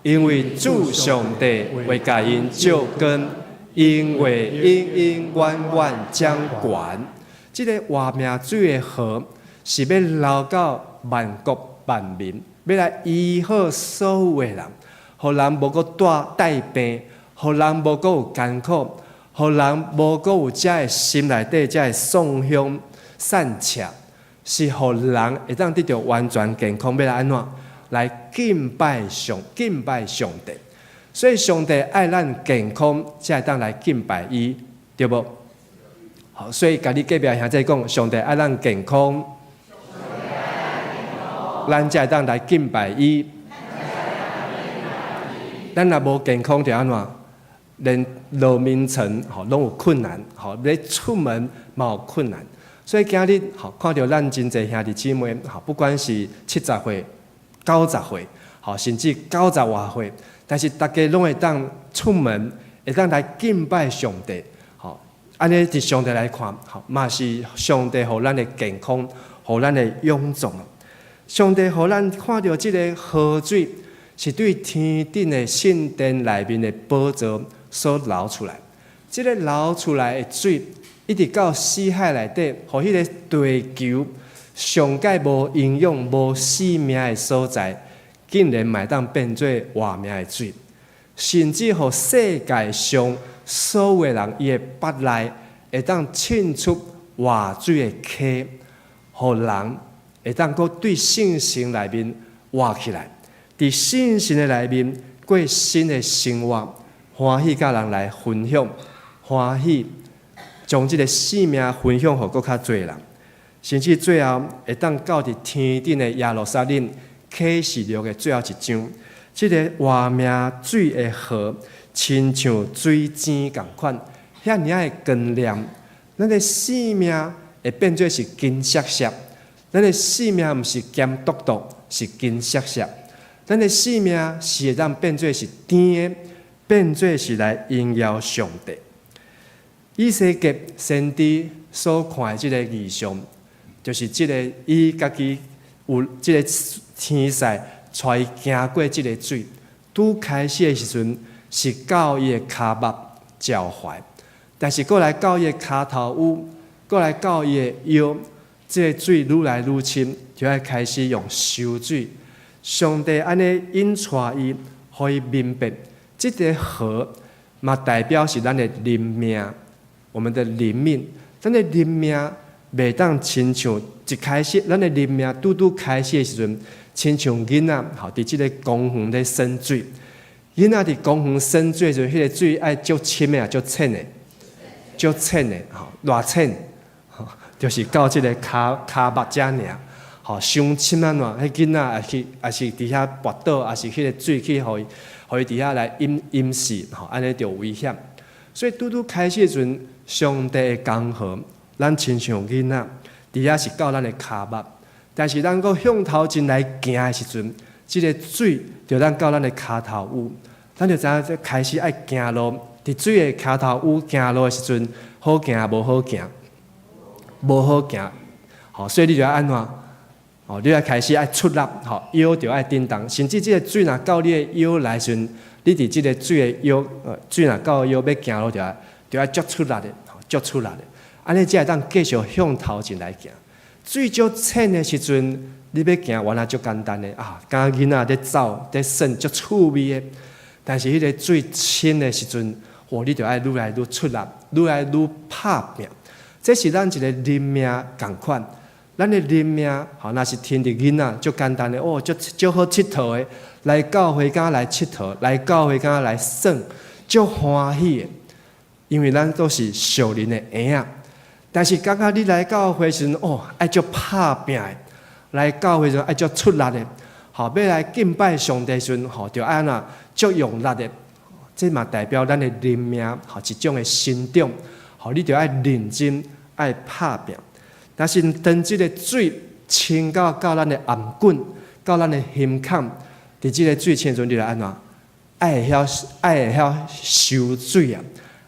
因为主上帝会甲因照光，因会永永远远掌权。这个活命水的河是要流到万国万民。要来医好所有的人，互人无阁带病，互人无阁有艰苦，互人无阁有遮个心内底遮个丧香散赤，是互人会当得到完全健康。要来安怎来敬拜上帝？所以上帝爱咱健康，才会当来敬拜伊，对无？好，所以家己隔壁兄弟讲，上帝爱咱健康。咱才会当来敬拜伊。咱若无健康，就安怎？连路面层拢有困难，要出门嘛有困难。所以今日看到咱真侪兄弟姊妹，不管是70岁、90岁，甚至90外岁，但是大家拢会当出门，会当来敬拜上帝。安尼伫上帝来看，嘛是上帝互咱的健康，互咱的永壮。上帝互咱看到这个河水，是对天顶的圣殿内面的宝座所流出来。这个流出来的水，一直到死海内底，互迄个地球上界无营养、无生命的所在，竟然嘛当变做活命的水，甚至互世界上所有的人，伊的腹内会当沁出活水的溪，互人会当搁对圣神内面活起来，伫圣神的内面过新的生活，欢喜甲人来分享，欢喜将这个生命分享给搁较侪人，甚至最后会当到伫天顶的耶路撒冷启示录的最后一章，这个活命水的河，亲像水晶共款，遐尔的光亮，咱的生命会变做是金闪闪。咱的生命毋是咸笃笃，是金闪闪。咱的生命是会当变做是甜的，变做是来荣耀上帝。以西结先知所看的这个异象，就是这个伊家己有这个天使带伊行过这个水，拄开始的时阵是到伊的骹目脚踝，但是过来到伊的骹头乌，过来到伊的腰。这个水愈来愈深，就要开始用收水。上帝安尼引带伊，互伊明白，这个河嘛代表是咱的灵命，我们的灵命，咱的灵命袂当亲像一开始，咱的灵命拄开始的时阵，亲像囡仔吼，伫即个公园咧耍水，囡仔伫公园耍水的时阵，迄个水爱足深的啊，足浅的，足浅的吼，偌浅，吼，就是到即个骹目遮尔。吼，伤深啊！迄囡仔也是伫遐跋倒，也是迄个水去，互伊伫遐来淹死，吼，安尼就有危险。所以拄开始的时阵，上帝的刚好，咱亲像囡仔，伫遐是到咱的骹目，但是咱搁向头前来行的时阵，即个水就咱到咱的骹头污，咱就知影这开始爱行路，伫水的骹头污行路的时阵，好行无好行，无好行，吼，所以你就要安怎？哦，你要开始爱出力，吼，腰就爱叮当，甚至即个水若到你的腰来时，你伫即个水的腰，水若到腰要行路就要足出力的，吼，足出力的，安尼才会当继续向头前来行。水足浅的时阵，你要行原来足简单的啊，敢囡仔咧走咧耍足趣味的。但是迄个水深的时阵，你就爱愈来愈出力，愈来愈拍拼。这是咱一个灵命共款。咱的灵命，吼，若是天地囡仔，足简单的哦，足好佚佗的，来教会敢来佚佗，来教会敢来耍，足欢喜的。因为咱都是属灵的婴仔，但是刚刚你来教会时，爱足拍拼的，来教会时爱足出力的，吼，要来敬拜上帝时，吼，就安那足用力的，这嘛代表咱的灵命，吼，一种的成长，吼，你就爱认真，爱拍拼。但是当即个水浸到咱的颔棍，到咱的心坎，伫即个水浸时，你来安怎？爱会晓收水啊！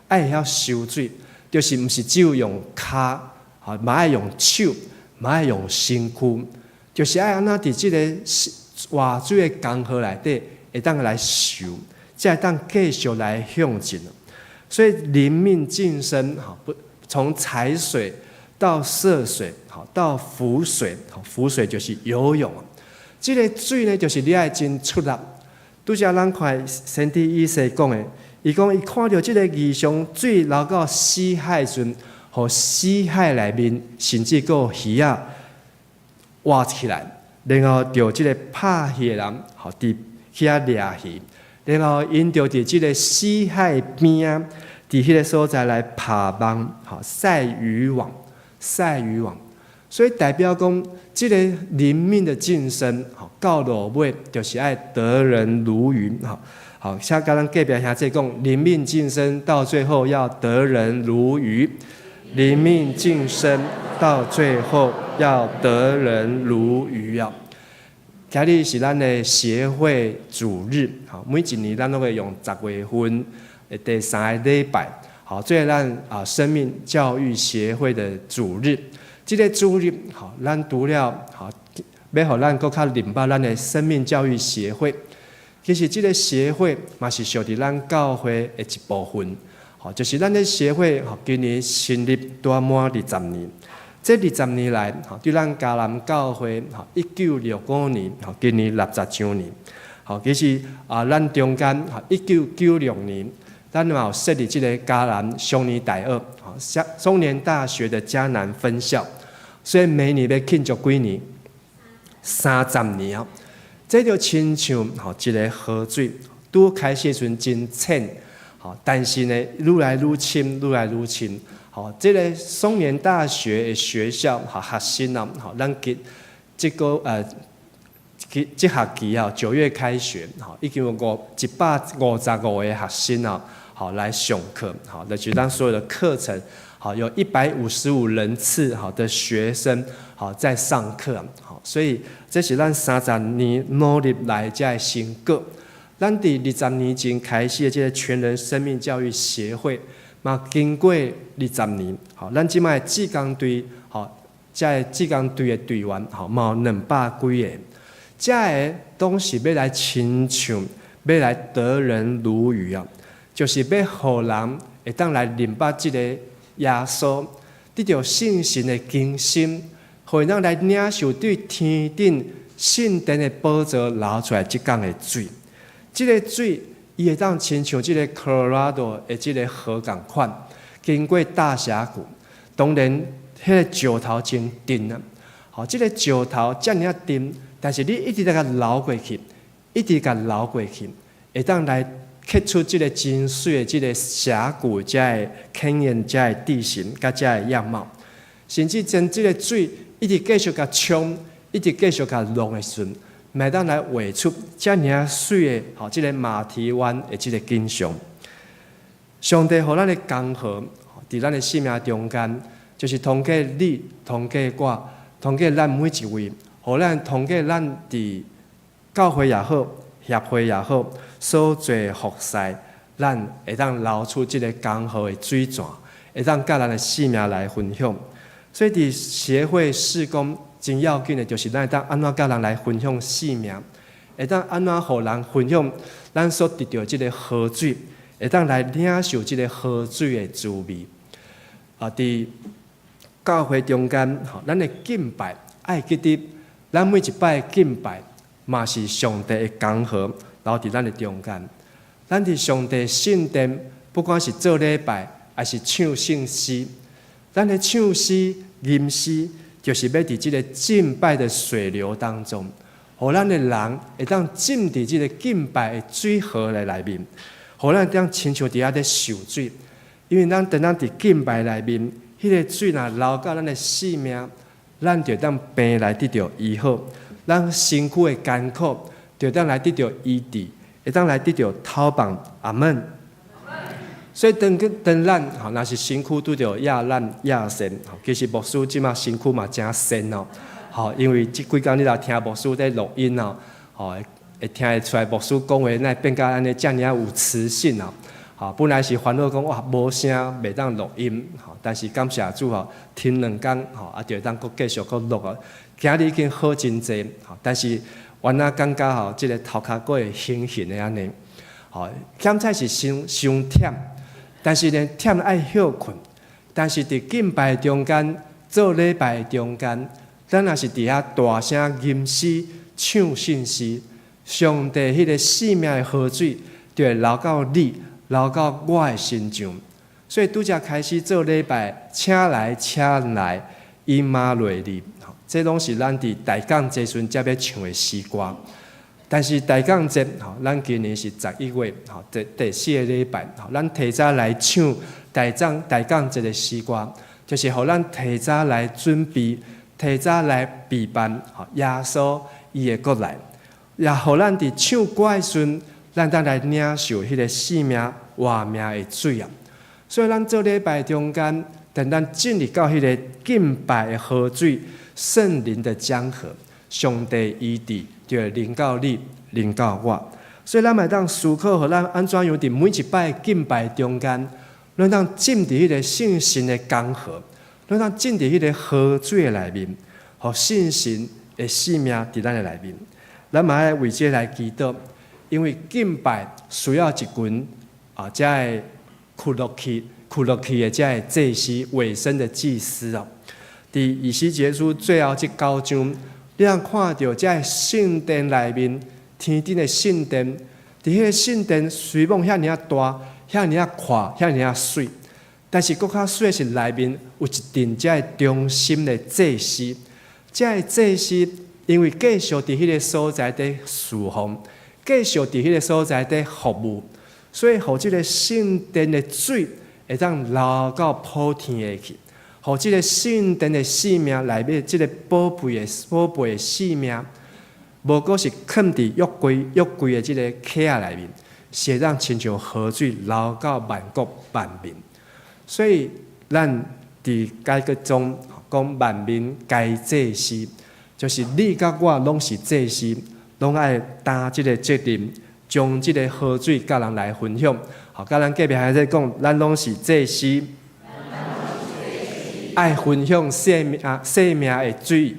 爱会晓收水，就是毋是只有用骹，吼，嘛爱用手，嘛爱用身躯，就是爱安怎伫即个活水的江河内底，会当来收，才会当继续来向前。所以灵命晋升，吼，从踩水。到涉水，好，到浮水，好，浮水就是游泳。这个水呢，就是你爱真出力。拄则咱看先知以西讲的，伊讲伊看到这个异象，水流到死海阵，和死海内面，甚至个鱼仔活起来，然后着这个拍鱼的人，好，伫遐掠鱼，然后因着伫这个死海边啊，伫迄个所在来拍网，好，晒渔网。晒渔网，所以代表讲，这个灵命的晋升，到落尾就是爱得人如鱼，好，像刚刚隔壁兄弟讲，灵命晋升到最后要得人如鱼，灵命晋升到最后要得人如鱼啊！今日是咱的协会主日，好，每一年咱都会用10月份的第3个礼拜。好，这是咱生命教育协会的主日。这个主日，好，咱除了好，要互咱搁较明白咱的生命教育协会。其实这个协会嘛是属于咱教会的一部分。好，就是咱的协会，好，今年成立多满20年。这20年来，好，对咱嘉南教会，好，1965年，好，今年60周年。好，其实咱中间，好，1996年。咱嘛有设立这个嘉南双年大学，双年大学的嘉南分校，所以每年要庆祝几年？30年哦。这就亲像一个河水，拄开始时阵真浅，但是呢，愈来愈深，愈来愈深。这个双年大学的学校学生啊，咱这个这学期9月开学，已经有155个学生啊。好，来上课，好，就是咱所有的课程，好，有155人次好的学生，好在上课，好，所以这是咱30年努力来的成果。咱伫20年前开始的这个全人生命教育协会，嘛经过20年，好，咱即卖志工队，好，这志工队的队员，好，嘛有200几个，这个都是要来亲像，要来得人如鱼啊。就是要互人会当来明白这个耶稣，得到信心的更新，互人来领受对天顶圣殿的宝座流出来即港的水。这个水伊会当亲像即个 Colorado 的即个河共款，经过大峡谷，当然迄个石头真沉啊。好，即个石头遮尔啊沉，但是你一直甲流过去，一直甲流过去，会当来刻出即个真水的即个峡谷遮的景岩、遮的地形、甲遮的样貌，甚至将即个水一直继续甲冲，一直继续甲弄的时阵，会当来画出遮尔啊水的吼，即个马蹄湾的即个景象。上帝互咱的江河，伫咱的生命中间，就是通过你，通过我，通过咱每一位，互咱通过咱伫教会也好，协会也好，所做服侍，咱会当流出即个江河的水泉，会当甲咱的生命来分享。所以伫协会事工真要紧的，就是咱会当安怎甲人来分享生命，会当安怎互人分享咱所得到即个河水，会当来领受即个河水的滋味。伫教会中间，咱的敬拜爱记得，咱每一摆的敬拜嘛是上帝的江河留伫咱的中间。咱伫上帝圣殿，不管是做礼拜，还是唱圣诗，咱的唱诗、吟诗，就是要伫即个敬拜的水流当中，互咱的人会当浸伫即个敬拜的水河内面，互咱会当亲像伫遐咧受水。因为咱伫敬拜内面，迄个水若流到咱的生命，咱就当病来得到医好，咱身躯的艰苦就当来得到医治，会当来得到透放。阿门。所以当咱若是身躯拄着亚烂亚神，其实牧师即马身躯嘛真神哦。因为即几工你若听牧师在录音哦，会听得出来牧师讲话那变甲安尼遮尔有磁性哦。本来是烦恼讲哇无声袂当录音，但是感谢主停2工，就会当搁继续搁录啊。今日已经好真济，但是原来感觉即个头壳搁会兴奋的安尼。检菜是伤忝，但是呢忝爱休困。但是伫敬拜中间、做礼拜中间，咱若是伫遐大声吟诗、唱圣诗，上帝迄个生命的河水就会流到你。流到我的身上，所以拄则开始做礼拜，请来，伊马内利，这拢是咱伫大港节时阵才要唱的诗歌。但是大港节，咱今年是11月，第4个礼拜，咱提早来唱大港节的诗歌，就是互咱提早来准备，提早来备办，耶稣伊会过来，也互咱伫唱歌的时阵。咱当来领受迄个生命活命的水啊！所以咱做礼拜中间，等咱进入到迄个敬拜的河水、圣灵的江河，上帝医治就会临到你，临到我。所以咱嘛当思考，互咱安怎样伫每一摆敬拜中间，咱当浸伫迄个圣神的江河，咱当浸伫迄个河水的内面，互圣神的生命伫咱的内面。咱嘛爱为这来祈祷。因为敬拜需要一群这个屈落去的这个祭司、委身的祭司哦。伫以西结书最后这9章，你通看到这个圣殿内面，天顶的圣殿，伫迄个圣殿虽然遐尔大、遐尔宽、遐尔水，但是搁较水的是内面有一阵这个中心的祭司，这个祭司因为继续伫迄个所在伫侍奉。继续伫迄个所在伫服务，所以互即个圣殿的水会当流到普天下去，互即个圣殿的生命内面，即个宝贝的生命，无过是藏伫约柜的即个壳仔内面，是会当亲像河水流到万国万民。所以咱伫改革中讲万民皆祭司，就是你甲我拢是祭司。拢爱担即个责任，将即个河水甲人来分享。甲咱隔壁还在讲，咱拢是祭司，爱分享生命的水，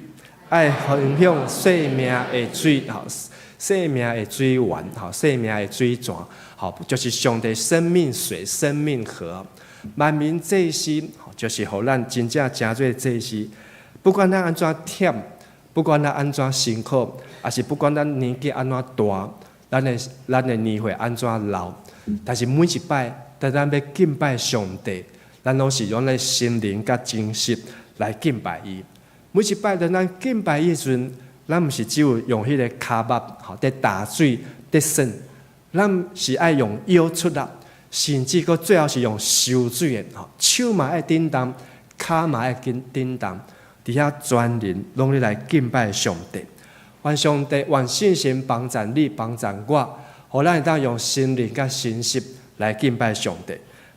爱分享生命的水，生命的水源，生命的水泉，就是上帝生命水、生命河。万民祭司，就是互咱真正真做祭司，不管咱安怎忝。不管咱安怎辛苦，还是不管咱年纪安怎大，咱的年会安怎留？但是每一摆，当咱要敬拜上帝，咱拢是用咱心灵甲精神来敬拜伊。每一摆当咱敬拜伊时阵，咱毋是只有用迄个骹目吼，伫打水、伫耍，咱是爱用腰出力，甚至搁最后是用收水的吼，手嘛爱叮当，骹嘛爱叮当，伫遐全人拢咧来敬拜上帝。愿上帝、愿圣神帮助你、帮助我，互咱会当用心灵甲心识来敬拜上帝。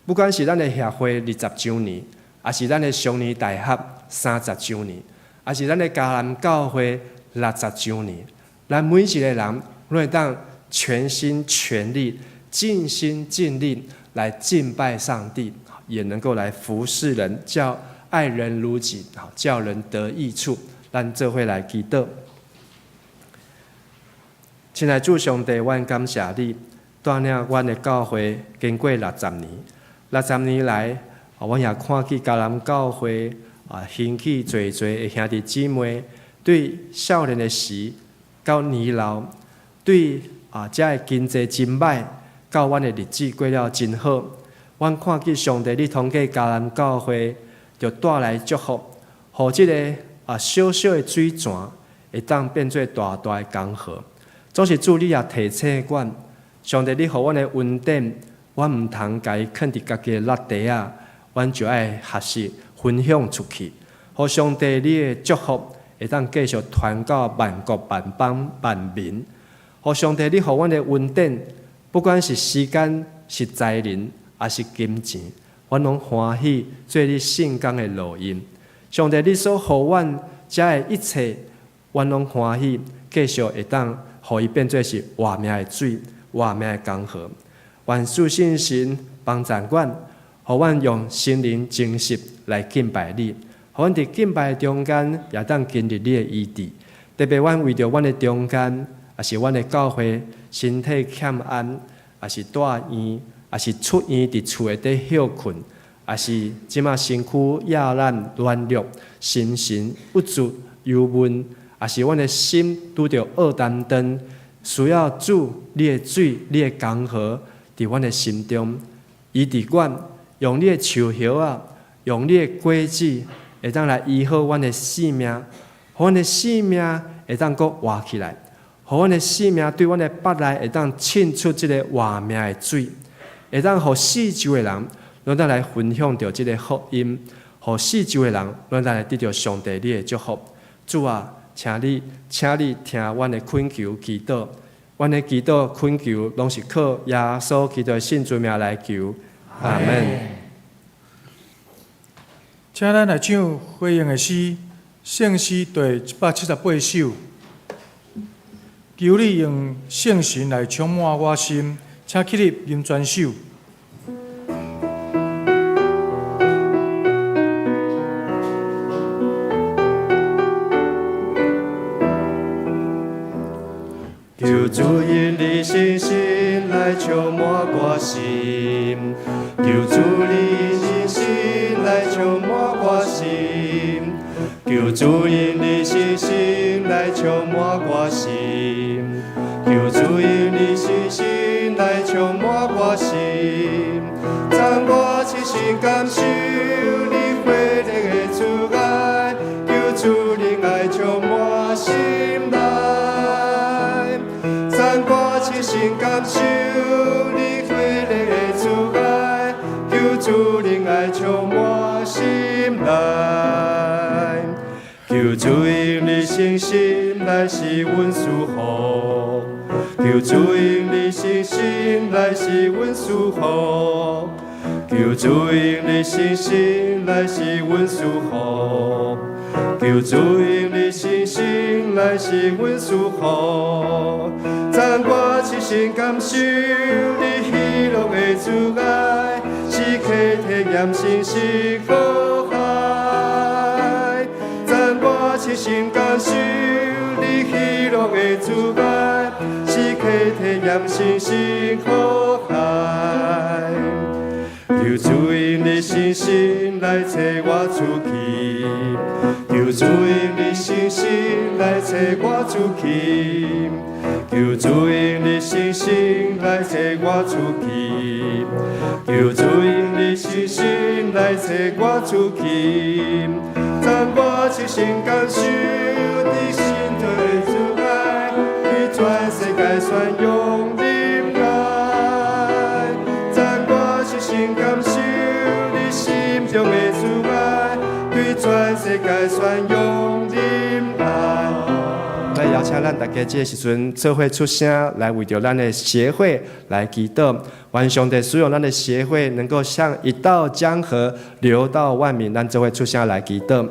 不管是咱的协会20周年，还是咱的常年大学30周年，还是咱的迦南教会60周年，咱每一个人拢会当全心全力、尽心尽力来敬拜上帝，也能够来服侍人，叫爱人如己，叫人得益处。咱做伙来祈祷。亲爱的主上帝，阮感谢你带领阮的教会经过60年，60年来，阮也看见迦南教会兴起侪的兄弟姊妹，对少年的时到年老，对遮的经济真歹，到阮的日子过了真好。阮看见上帝，你通过迦南教会，就带来祝福，互即个小小的水泉会当变做大大的江河。总是主你也提醒阮，上帝你互阮的恩典，阮毋通家己囥伫家己的落地啊，阮就爱学习分享出去，互上帝你的祝福会当继续传到万国万邦万民。互上帝你互阮的恩典，不管是时间、是才能，还是金钱，阮拢欢喜做你圣工的路音。上帝你所互阮遮的一切，阮拢欢喜，继续会当。互伊变做是活命的水，活命的江河。愿主圣神帮助阮，互阮用心灵精神来敬拜你。互阮伫敬拜中间，也当经历你的医治。特别阮为着阮的中间，也是阮的教会身体欠安，也是住院，也是出院伫厝内底休困，也是即马身躯亚烂软弱，心神不足忧闷。也是阮的心拄着恶担当，需要主你的水、你的江河伫阮的心中，医治阮，用你的树叶啊，用你的果子，会当来医好阮的性命，互阮的性命会当阁活起来，互阮的性命对阮的腹内会当沁出即个活命的水，会当互四周的人拢当来分享着即个福音，互四周的人拢当来得到上帝你的祝福，主啊！请你听阮的恳求祈祷，阮的祈祷恳求拢是靠耶稣基督的圣尊名来求，阿门。请咱来唱回应的诗，圣诗第178首。求你用圣神来充满我心，请起立吟全首。求主因你圣神来充满我心，求主因你神来充满我心，求主因你圣神来充满我心，求主因你圣神来充满我心，让我齐心感受你回来的阻碍，求主你爱充满心内。心感受你回来的阻碍，求主灵爱充满心内，求主因你圣神来是阮祝福，求主因你圣神来是阮祝福，求主因你圣神来是阮祝福，求主因你圣神来是阮祝福。让我齐心感受你喜乐的阻碍，时刻体验信息苦海。让我齐心感受你喜乐的阻碍，时刻体验信息苦海。求主因你圣神来找我出去，求主因你圣神来找我出去。求主因你信心来找我出去，求主因你信心来找我出去，让我一心感受你心头的阻碍，对全世界宣扬你爱，让我一心感受你心中的阻碍，对全世界宣扬你爱。来邀请咱大家这个时阵做伙出声，来为着咱的协会来祈祷，愿上帝使用咱的协会能够像一道江河流到万民，咱做伙出声来祈祷。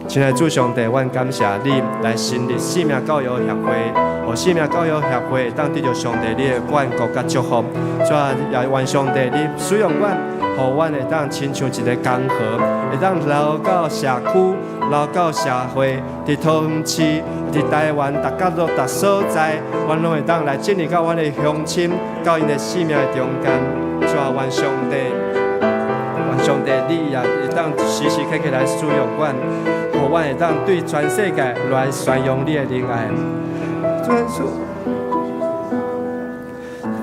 亲爱的主上帝，阮感谢你来成立生命教育协会，和生命教育协会当得到上帝你的管顾甲祝福。主啊，也愿上帝你使用阮，互阮会当亲像一个江河，会当流到社区、流到社会，伫桃园市、伫台湾各角落、各所在，阮拢会当来建立到阮的乡亲，到因的生命的中间。主啊，愿上帝，你也会当时时刻刻来使用阮。互阮会当对全世界来宣扬你的仁爱。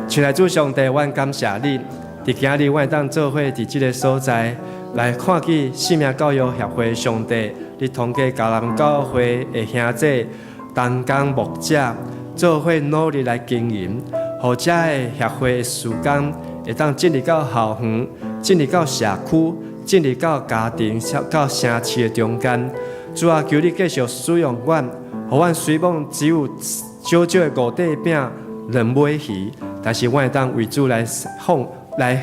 亲爱的主上帝，阮感谢你，伫今日阮会当做伙伫即个所在来看见生命教育协会上帝，你通过教南教会的兄弟、同工牧者做伙努力来经营，互这个协会的事工会当进入到校园，进入到社区。进入到家庭、到城市的中间，主啊，求你继续使用阮，互阮虽然只有少少的五块饼、2尾鱼，但是阮会当为主来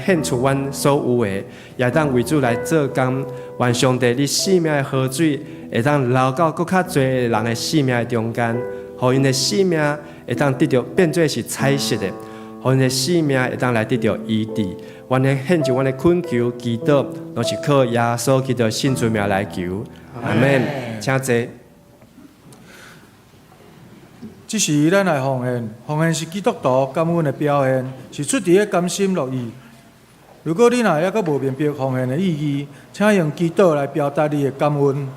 献出阮所有的，也当为主来做工。愿上帝你生命的河水会当流到更较侪人的生命的中间，互因的生命会当得到变做是彩色的，互因的生命会当来得到医治。阮的献上阮的恳求祈祷，都是靠耶稣基督的圣尊名来求。阿门。请坐。这是咱来奉献，奉献是基督徒感恩的表现，是出于甘心乐意。如果你若还阁无明白奉献的意义，请用祈祷来表达你的感恩。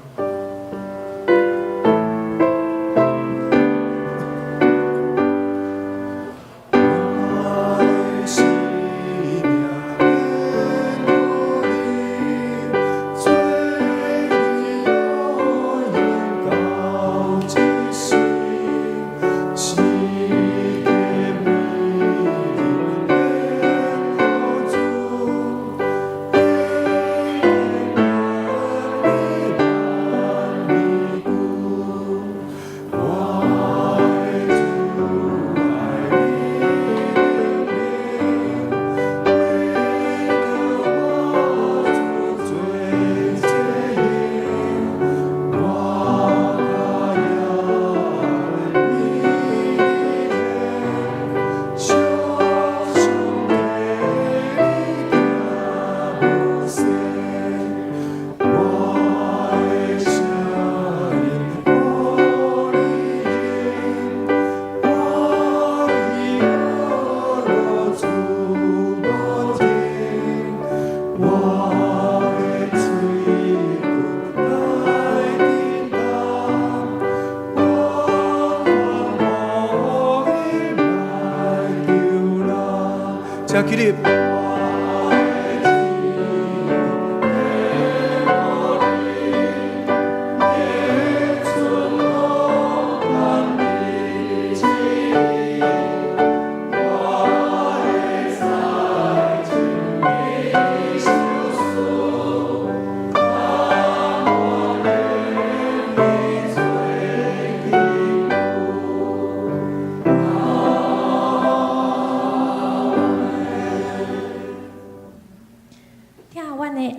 请起立。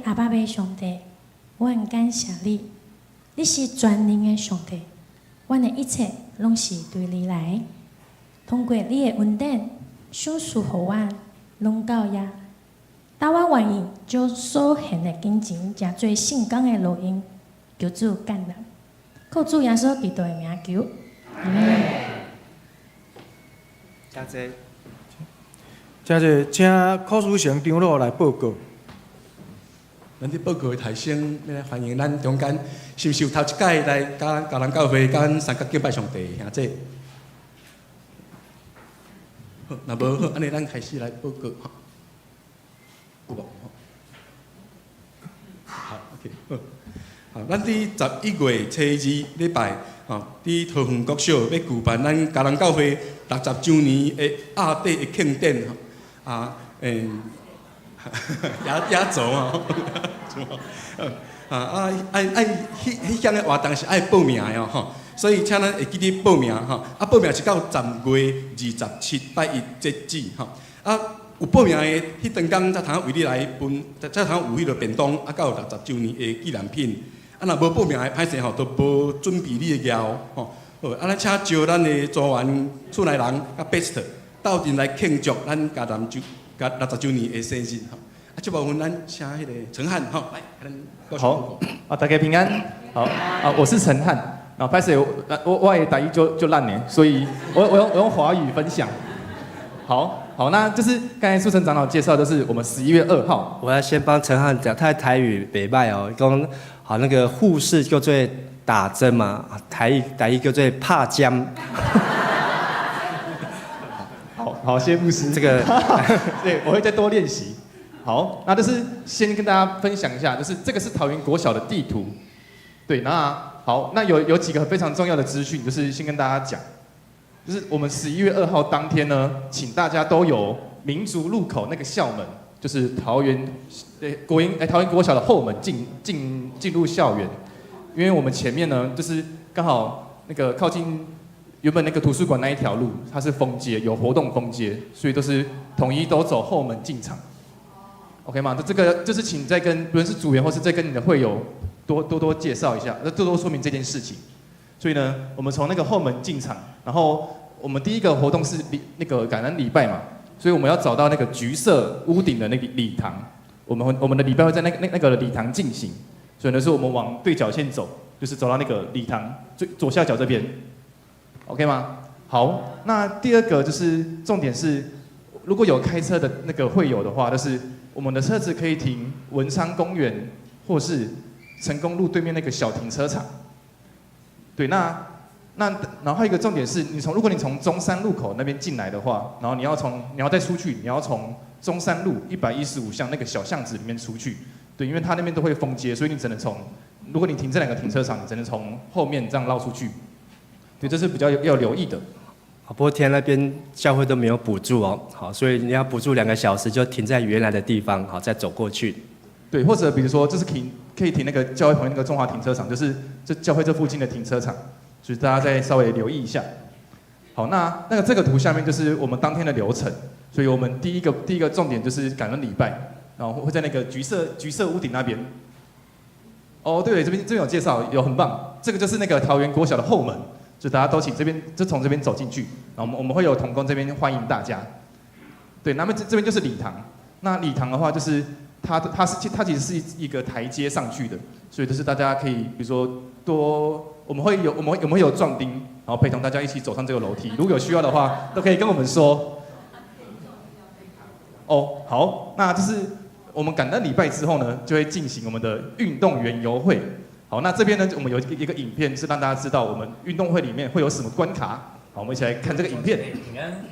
阿爸爸上帝，阮感谢你，你是全能的上帝，阮的一切拢是对你来。通过你的恩典，赏赐互阮，拢到遐。但我愿意将所献的金钱，诚做圣工的路用，求主感恩。靠主耶稣基督的名求，阿门。请坐。请坐，请考书成长老来报告。咱伫报告的台先，要来欢迎咱中间受头一届来教咱教会，甲咱三角敬拜上帝兄弟。好，那无好，安尼咱开始来报告哈。有无？好 ，OK， 好。好，咱伫11月初2礼拜，吼，伫桃园国小要举办咱嘉南教会60周年的亚底的庆典吼，压轴啊，迄项的活动是爱报名的哦，吼，所以请咱会记得报名吼，报名是到10月27拜一截止吼，有报名的迄顿工才通为你来分，才通有迄个便当，到60周年的纪念品。若无报名的，歹势吼，都无准备你的料吼。好，咱请招咱的组员、厝内人甲 best 斗阵来庆祝咱嘉南60周年的生日吼。这部分咱请迄个陈汉吼来，好大家平安。好我是陈汉。然后歹势我的台语就烂呢，所以我用华语分享。好，那就是刚才苏成长老介绍，就是我们11月2号。我要先帮陈汉讲，他的台语袂歹哦，讲好那个护士叫做打针嘛，台语叫做拍针。好，谢谢牧师。这个对，我会再多练习。好，那就是先跟大家分享一下，就是这个是桃园国小的地图。对，那好，那有几个非常重要的资讯，就是先跟大家讲。就是我们11月2号当天呢，请大家都有民族路口那个校门，就是桃园国小的后门进入校园，因为我们前面呢就是刚好那个靠近原本那个图书馆那一条路，它是封街，有活动封街，所以都是统一都走后门进场 ，OK 吗？这个就是请再跟不论是组员或是再跟你的会友多介绍一下，多多说明这件事情。所以呢，我们从那个后门进场，然后我们第一个活动是那个感恩礼拜嘛，所以我们要找到那个橘色屋顶的那个礼堂，我们的礼拜会在那个礼堂进行，所以呢是我们往对角线走，就是走到那个礼堂左下角这边 ，OK 吗？好，那第二个就是重点是，如果有开车的那个会友的话，就是我们的车子可以停文昌公园或是成功路对面那个小停车场。对，然后还有一个重点是，如果你从中山路口那边进来的话，然后你要再出去，你要从中山路115巷那个小巷子里面出去。对，因为它那边都会封街，所以你只能如果你停这2个停车场，你只能从后面这样绕出去。对，这是比较要留意的。不过天那边教会都没有补助哦，好，所以你要补助2个小时，就停在原来的地方，好，再走过去。对，或者比如说就是可以停那个教会旁边那个中华停车场，就是这教会这附近的停车场，所以大家再稍微留意一下。好，那这个图下面就是我们当天的流程，所以我们第一个重点就是感恩礼拜，然后会在那个橘色屋顶那边。哦，对，这边有介绍，有很棒，这个就是那个桃园国小的后门，就大家都请这边就从这边走进去，然后我们会有同工这边欢迎大家。对，那么这边就是礼堂，那礼堂的话就是它其实是一个台阶上去的，所以就是大家可以比如说我们会有壮丁，然后陪同大家一起走上这个楼梯。如果有需要的话，都可以跟我们说。哦，好，那就是我们感恩礼拜之后呢，就会进行我们的运动员游会。好，那这边呢，我们有一个影片是让大家知道我们运动会里面会有什么关卡。好，我们一起来看这个影片。平安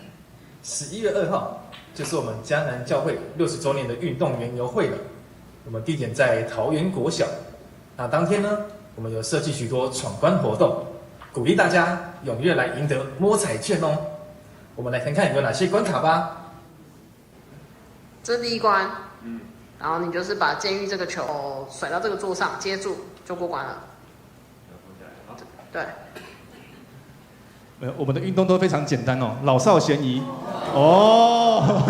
，11月2号就是我们嘉南教会60周年的运动员游会了。我们地点在桃园国小。那当天呢，我们有设计许多闯关活动，鼓励大家踊跃来赢得摸彩券哦。我们来看看有哪些关卡吧。这是第一关，然后你就是把监狱这个球甩到这个桌上，接住就过关了。对。我们的运动都非常简单哦，老少咸宜。哦，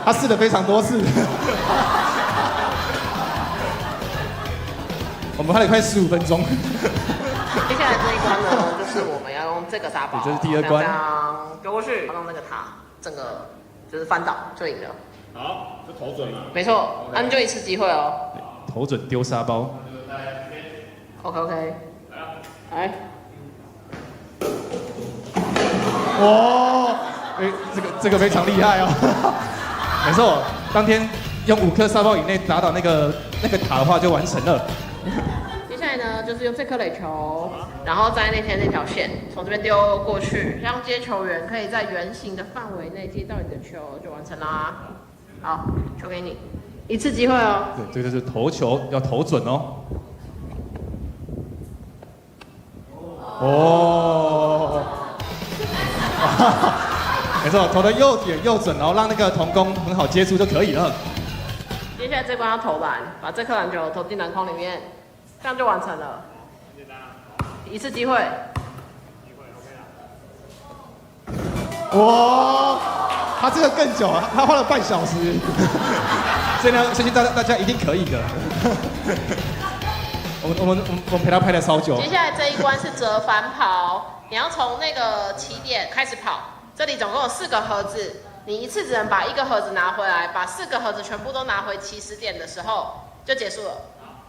他试了非常多次。我们还得快15分钟。接下来这一关呢，就是我们要用这个沙包，这是第2关，丢过去，让那个塔整个就是翻倒就赢了。好，这投准了。没错，你就一次机会哦。投准丢沙包。OK， 来。哇，这个非常厉害哦。没错，当天用5颗沙包以内打倒那个塔的话就完成了。接下来呢，就就是用这颗垒球，然后在那条线从这边丢过去，让接球员可以在圆形的范围内接到你的球，就完成啦。好，球给你，一次机会哦。对，这个就是投球要投准哦。哦，没错，投的又点又准，然后让那个童工很好接触就可以了。接下来这关要投篮，把这颗篮球投进篮筐里面，这样就完成了。一次机会。哇，他这个更久啊，他花了半小时，所以呢，相信大家一定可以的。我们陪他拍了超久。接下来这一关是折返跑，你要从那个起点开始跑，这里总共有4个盒子，你一次只能把1个盒子拿回来，把4个盒子全部都拿回起始点的时候就结束了。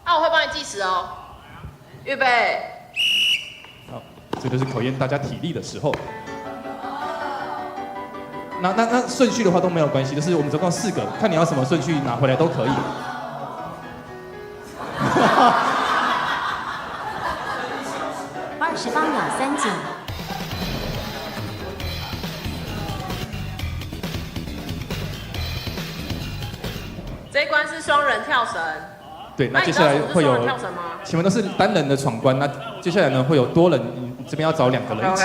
我会帮你计时哦。预备。好，这就是考验大家体力的时候。那顺序的话都没有关系，就是我们总共4个，看你要什么顺序拿回来都可以。28秒39。这一关是双人跳绳。对，那接下来会有，跳绳吗？前面都是单人的闯关，那接下来呢会有多人，你这边要找2个人一起。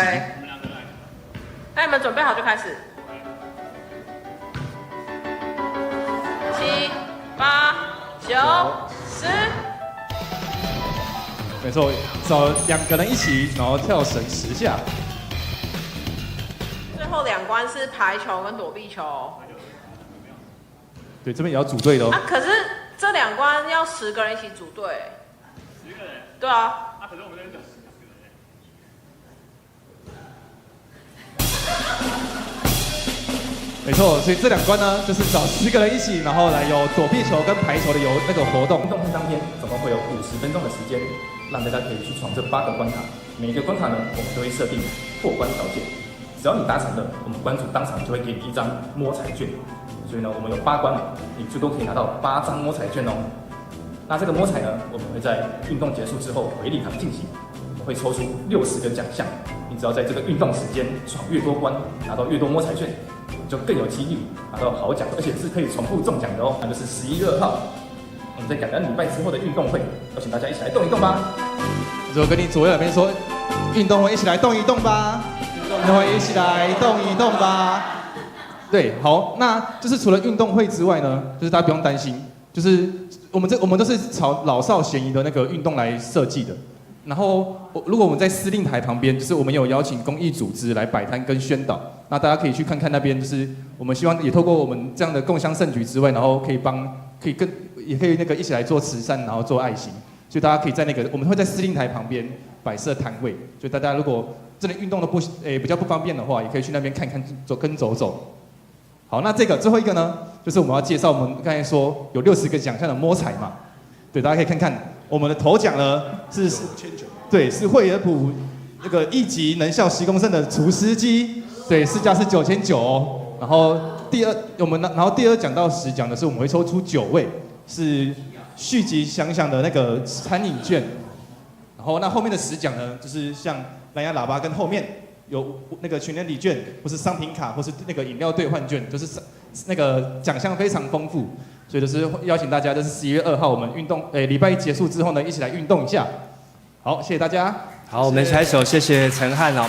那你们准备好就开始。7、8、9、10。没错，找2个人一起，然后跳绳10下。最后2关是排球跟躲避球。对，这边也要组队的哦。可是这2关要10个人一起组队。10个人？对啊。可是我们这边只有10个人。没错，所以这2关呢，就是找10个人一起，然后来有躲避球跟排球的那个活动。运动会当天总共会有50分钟的时间，让大家可以去闯这8个关卡。每一个关卡呢，我们都会设定破关条件，只要你达成了，我们关主当场就会给你1张摸彩券。所以呢，我们有8关，你最多可以拿到8张摸彩券哦。那这个摸彩呢，我们会在运动结束之后回礼堂进行，我们会抽出60个奖项。你只要在这个运动时间闯越多关，拿到越多摸彩券，就更有几率拿到好奖，而且是可以重复中奖的哦。那就是11月2号，我们在感恩礼拜之后的运动会，邀请大家一起来动一动吧。我跟你左右两边说，运动会一起来动一动吧，运动会一起来动一动吧。对，好，那就是除了运动会之外呢，就是大家不用担心，就是我们都是朝老少咸宜的那个运动来设计的。然后，如果我们在司令台旁边，就是我们有邀请公益组织来摆摊跟宣导，那大家可以去看看那边，就是我们希望也透过我们这样的共襄盛举之外，然后也可以一起来做慈善，然后做爱心，所以大家可以在我们会在司令台旁边摆设摊位，所以大家如果真的运动的比较不方便的话，也可以去那边看看走走。好，那最后一个呢，就是我们要介绍我们刚才说有60个奖项的摸彩嘛，对，大家可以看看我们的头奖呢是对，是惠而浦那个1级能效10公升的除湿机，对，市价是9900哦。然后第2奖到10奖的是我们会抽出9位是续集想想的那个餐饮券，然后那后面的10奖呢，就是像蓝牙喇叭跟后面有那个群联礼券，或是商品卡，或是那个饮料兑换券，就是那个奖项非常丰富，所以就是邀请大家，就是11月2号我们礼拜1结束之后呢，一起来运动一下。好，谢谢大家。好，我们拍手，谢谢陈汉哦。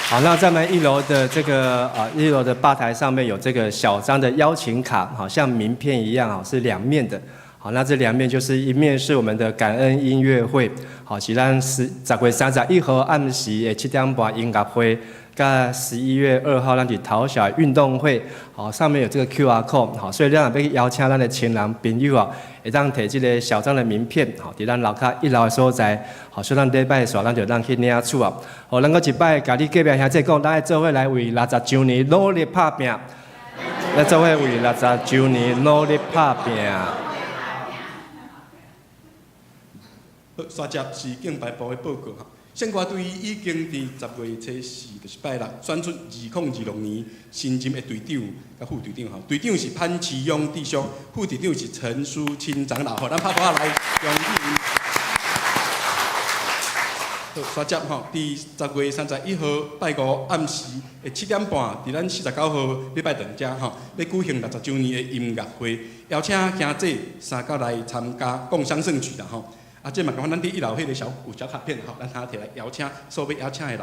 好，那在我们1楼的1楼的吧台上面有这个小张的邀请卡，好像名片一样，是2面的。好，那这2面就是一面是我们的感恩音乐会，好，是咱10月31号暗时的7点半音乐会，跟11月2号咱伫头小运动会，好，上面有这个 QR code， 好，所以咱也要邀请咱的亲人朋友啊，会当摕这个小张的名片，好，伫咱楼骹1楼的所在，好，所以咱礼拜的时候，咱就让去领取啊，好，咱个一摆，甲你隔壁兄弟讲，咱做伙来为60周年努力打拼，咱做伙为60周年努力打拼。刷接是竞牌部的报告哈。宪歌队已经伫10月初4，就是拜六选出2026年新任的队长甲副队长哈。队长是潘启勇弟兄，副队长是陈淑清长老哈。咱拍鼓仔来恭喜。好，刷接吼，伫10月31号拜五暗时的7点半，伫咱49号礼拜堂遮吼，要举行60周年的音乐会，邀请兄弟三角来参加共襄盛举啦吼。啊，这嘛讲咱伫1楼迄个有小卡片吼，咱下摕来邀请所要邀请的人。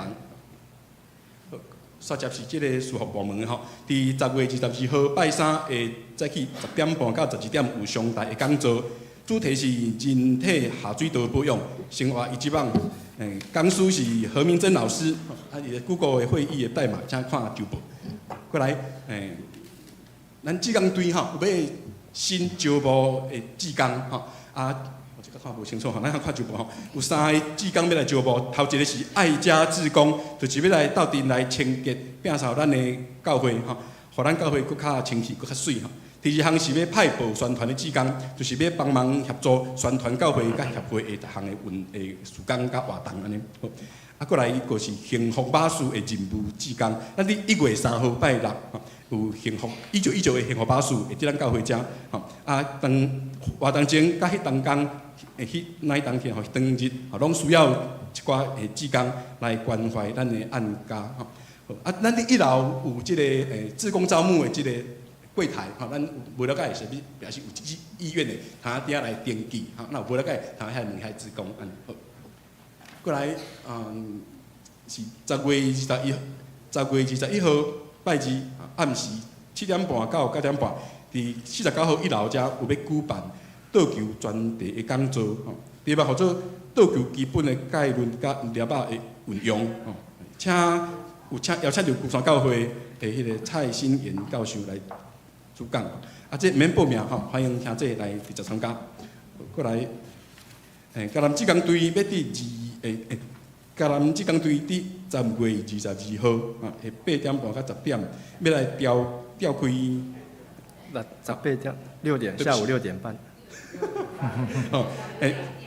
好，刷接是即个事务部门吼，伫10月22号拜三下早起10点半到12点有上台的讲座，主题是人体下水道保养，生活一级棒。讲师是何明珍老师，啊，伊个 Google 的会议的代码，请看周报。过来，咱志工队吼有要新招募的志工吼，啊，我这个看无清楚吼，咱看周报吼，有3个志工要来招募，头一个是爱家志工，就是要来斗阵来清洁摒扫咱的教会吼，互咱教会更较清气、更较水吼。第二项是要派报宣传的志工，就是要帮忙协助宣传教会甲协会的各项的事工甲活动安尼。啊，过来就是幸福巴士的任务志工，咱伫1月3号拜六有幸福1919的幸福巴士会伫咱教会遮吼。啊，活动前甲迄当天，那一当天吼当日吼，拢需要一寡志工来关怀咱的案家吼。啊，咱伫1楼有即个志工招募的即个。柜台，吼，咱无了解是表示有意愿的，他底下来登记，吼，那有无了解，他遐问遐职工，安尼好。过来，是10月21号拜二暗时7点半到9点半，伫49号1楼遮有要举办倒球专题的讲座，吼，第二号做倒球基本的概论甲了解的运用，吼，邀请到鼓山教会的迄个蔡新元教授来。主讲，啊，这免报名吼，欢迎兄弟来直接参加。过来，嘉南志工队要伫嘉南志工队伫10月22号啊，下8点半到10点，要来调开。18点6点，下午6点半。吼，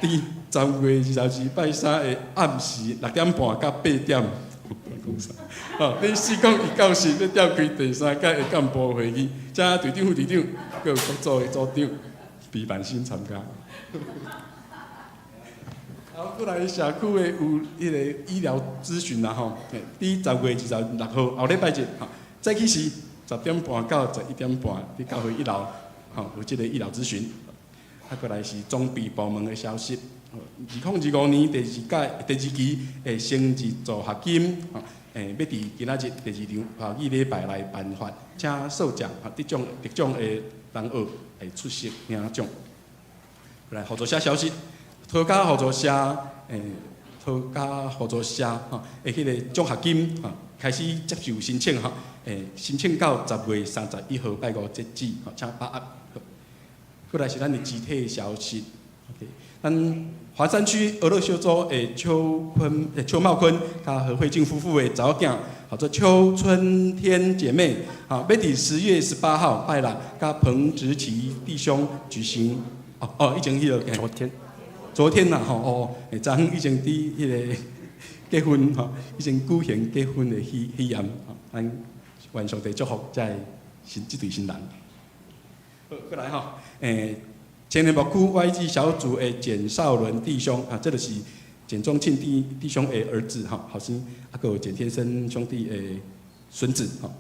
伫10月22拜三的暗时6点半到8点。哦，你4讲1教室要召开第3届的干部会议，遮队长、副队长，各有各组的组长，备办新参加。好，过来社区的有迄个医疗咨询啦吼，伫10月26号后礼拜日，吼，早起时10点半到11点半，伫教会1楼，吼，有即个医疗咨询。啊，过来是装备部门的消息。2025年第2期的生日助学金，要伫今仔日第2场礼拜来颁发，请受奖得奖的同学会出席领奖。来合作社消息，桃家合作社吼，迄个奖学金开始接受申请吼，申请到10月31号拜五截止，请把握。过来是咱的集体消息。咱华山区俄勒修州的邱茂坤甲何慧静夫妇的查某囝，叫做邱春天姐妹，要伫10月18号拜六，甲彭植奇弟兄举行。已经迄个昨天啦吼，昨昏已经伫迄个结婚吼，已经举行结婚的喜宴，咱愿上帝祝福在即对新人。好，过来吼，青年牧区 YG 小组的简少伦弟兄啊，这个是简忠庆弟兄的儿子哈，好生啊，还有简天生兄弟的孙子哈，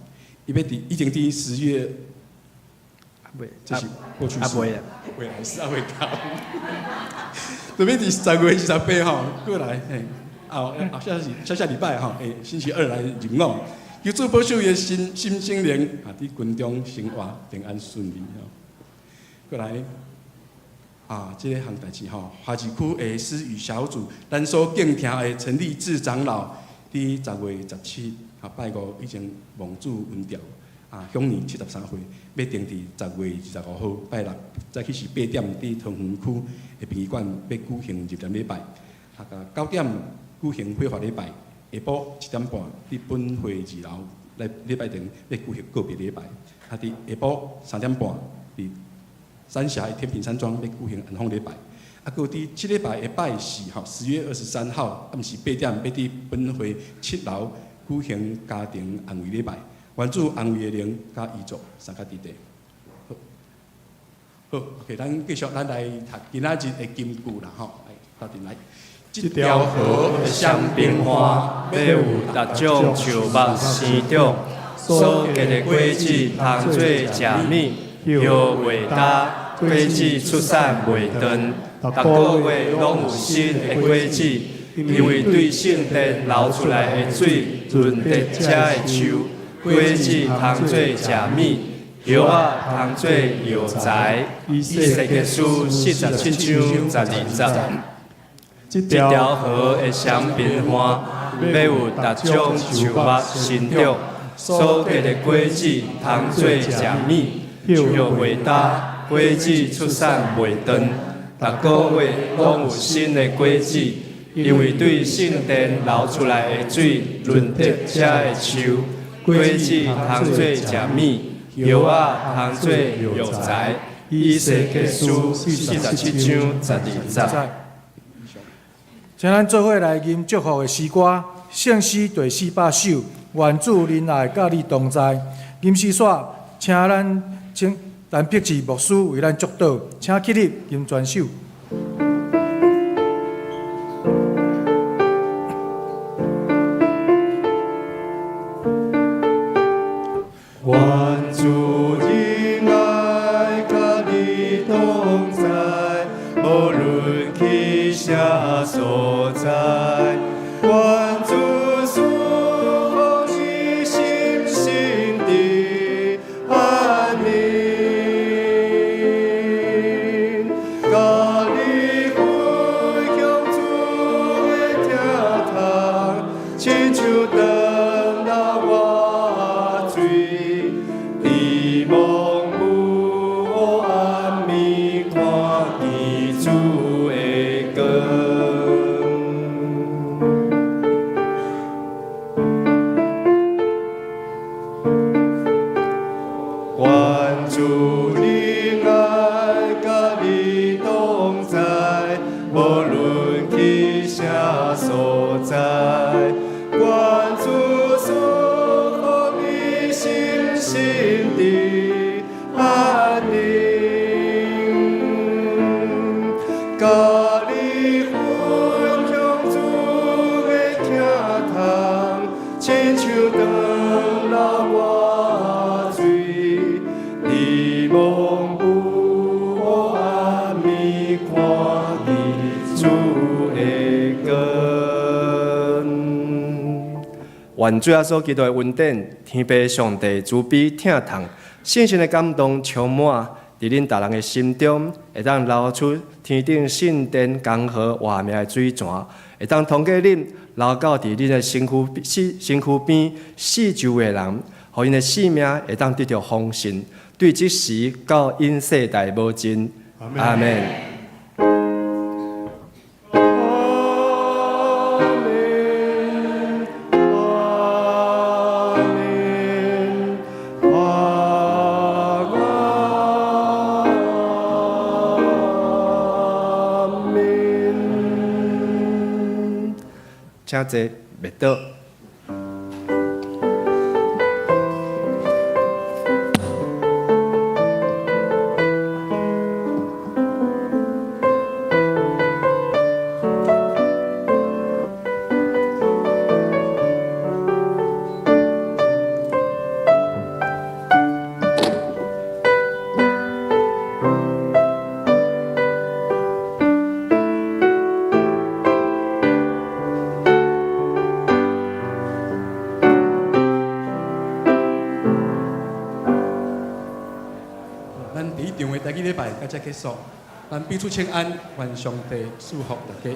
已经伫10月，这是过去式，未来式未到，准备伫10月28号过来，下礼拜哈，星期2来入伍，求主保守伊的心灵啊，伫军中生活平安顺利哈，过来。这个项代志吼，华旗区的诗语小组，咱所敬听的陈立志长老，伫10月17拜五已经蒙主恩调享年73岁，要定伫10月25号拜六，早起是8点伫桃园区的殡仪馆要举行入殓礼拜，9点举行火化礼拜，下晡7点半伫本会2楼来礼拜堂要举行告别礼拜，伫下晡3点半伫三峡天平山庄要举行安放礼拜，还有伫这礼拜下拜4号10月23号暗时8点，要伫本会7楼举行家庭安慰礼拜，愿主安慰的灵甲遗族三甲伫地。好，OK， 咱继续咱来读今仔日的金句啦吼，来到阵来。这条河会闪冰花，要有6种树木生长，所结的果子通做食米，叶未干，果子出产袂长，逐个月拢有新的果子，因为对圣殿流出来的水润得遮的树，果子通做食米。叶仔通做药材，以色列书47章12节。这条河会闪冰花，要有6种树木生长，所结的果子通做食米，叶未干，果子出产袂长，逐个月拢有新的果子，因为对圣殿流出来的水润得遮的树，果子通做食米。叶仔通做药材，以色列书47章12节。请咱做伙来吟祝福的诗歌，圣诗第400首，愿主仁爱甲你同在。吟诗煞，请咱碧志牧师为咱祝祷，请起立吟全首。愿主仁爱甲你同在，无论去啥所在。愿主赐福你心心的安宁，甲你分享主的天堂，亲像长老我水。你望有暗暝看见主的光，愿主仁爱甲你同在，无论去啥所在，愿主赐福你心心的安宁，甲你分享主的天堂，亲像长老我水，你望有暗暝看见主的光。愿主耶稣基督的恩典、天父上帝慈悲疼痛、圣神的感动充满伫恁大人的心中，会当流出天顶圣殿江河活命的水泉，会当通过恁流到伫恁的身躯边四周的人，互因的性命会当得到丰盛，对即时到因世代无尽。阿门。请坐，麦倒。咱第一场的第2礼拜到这结束，咱彼此请安，愿上帝祝福大家。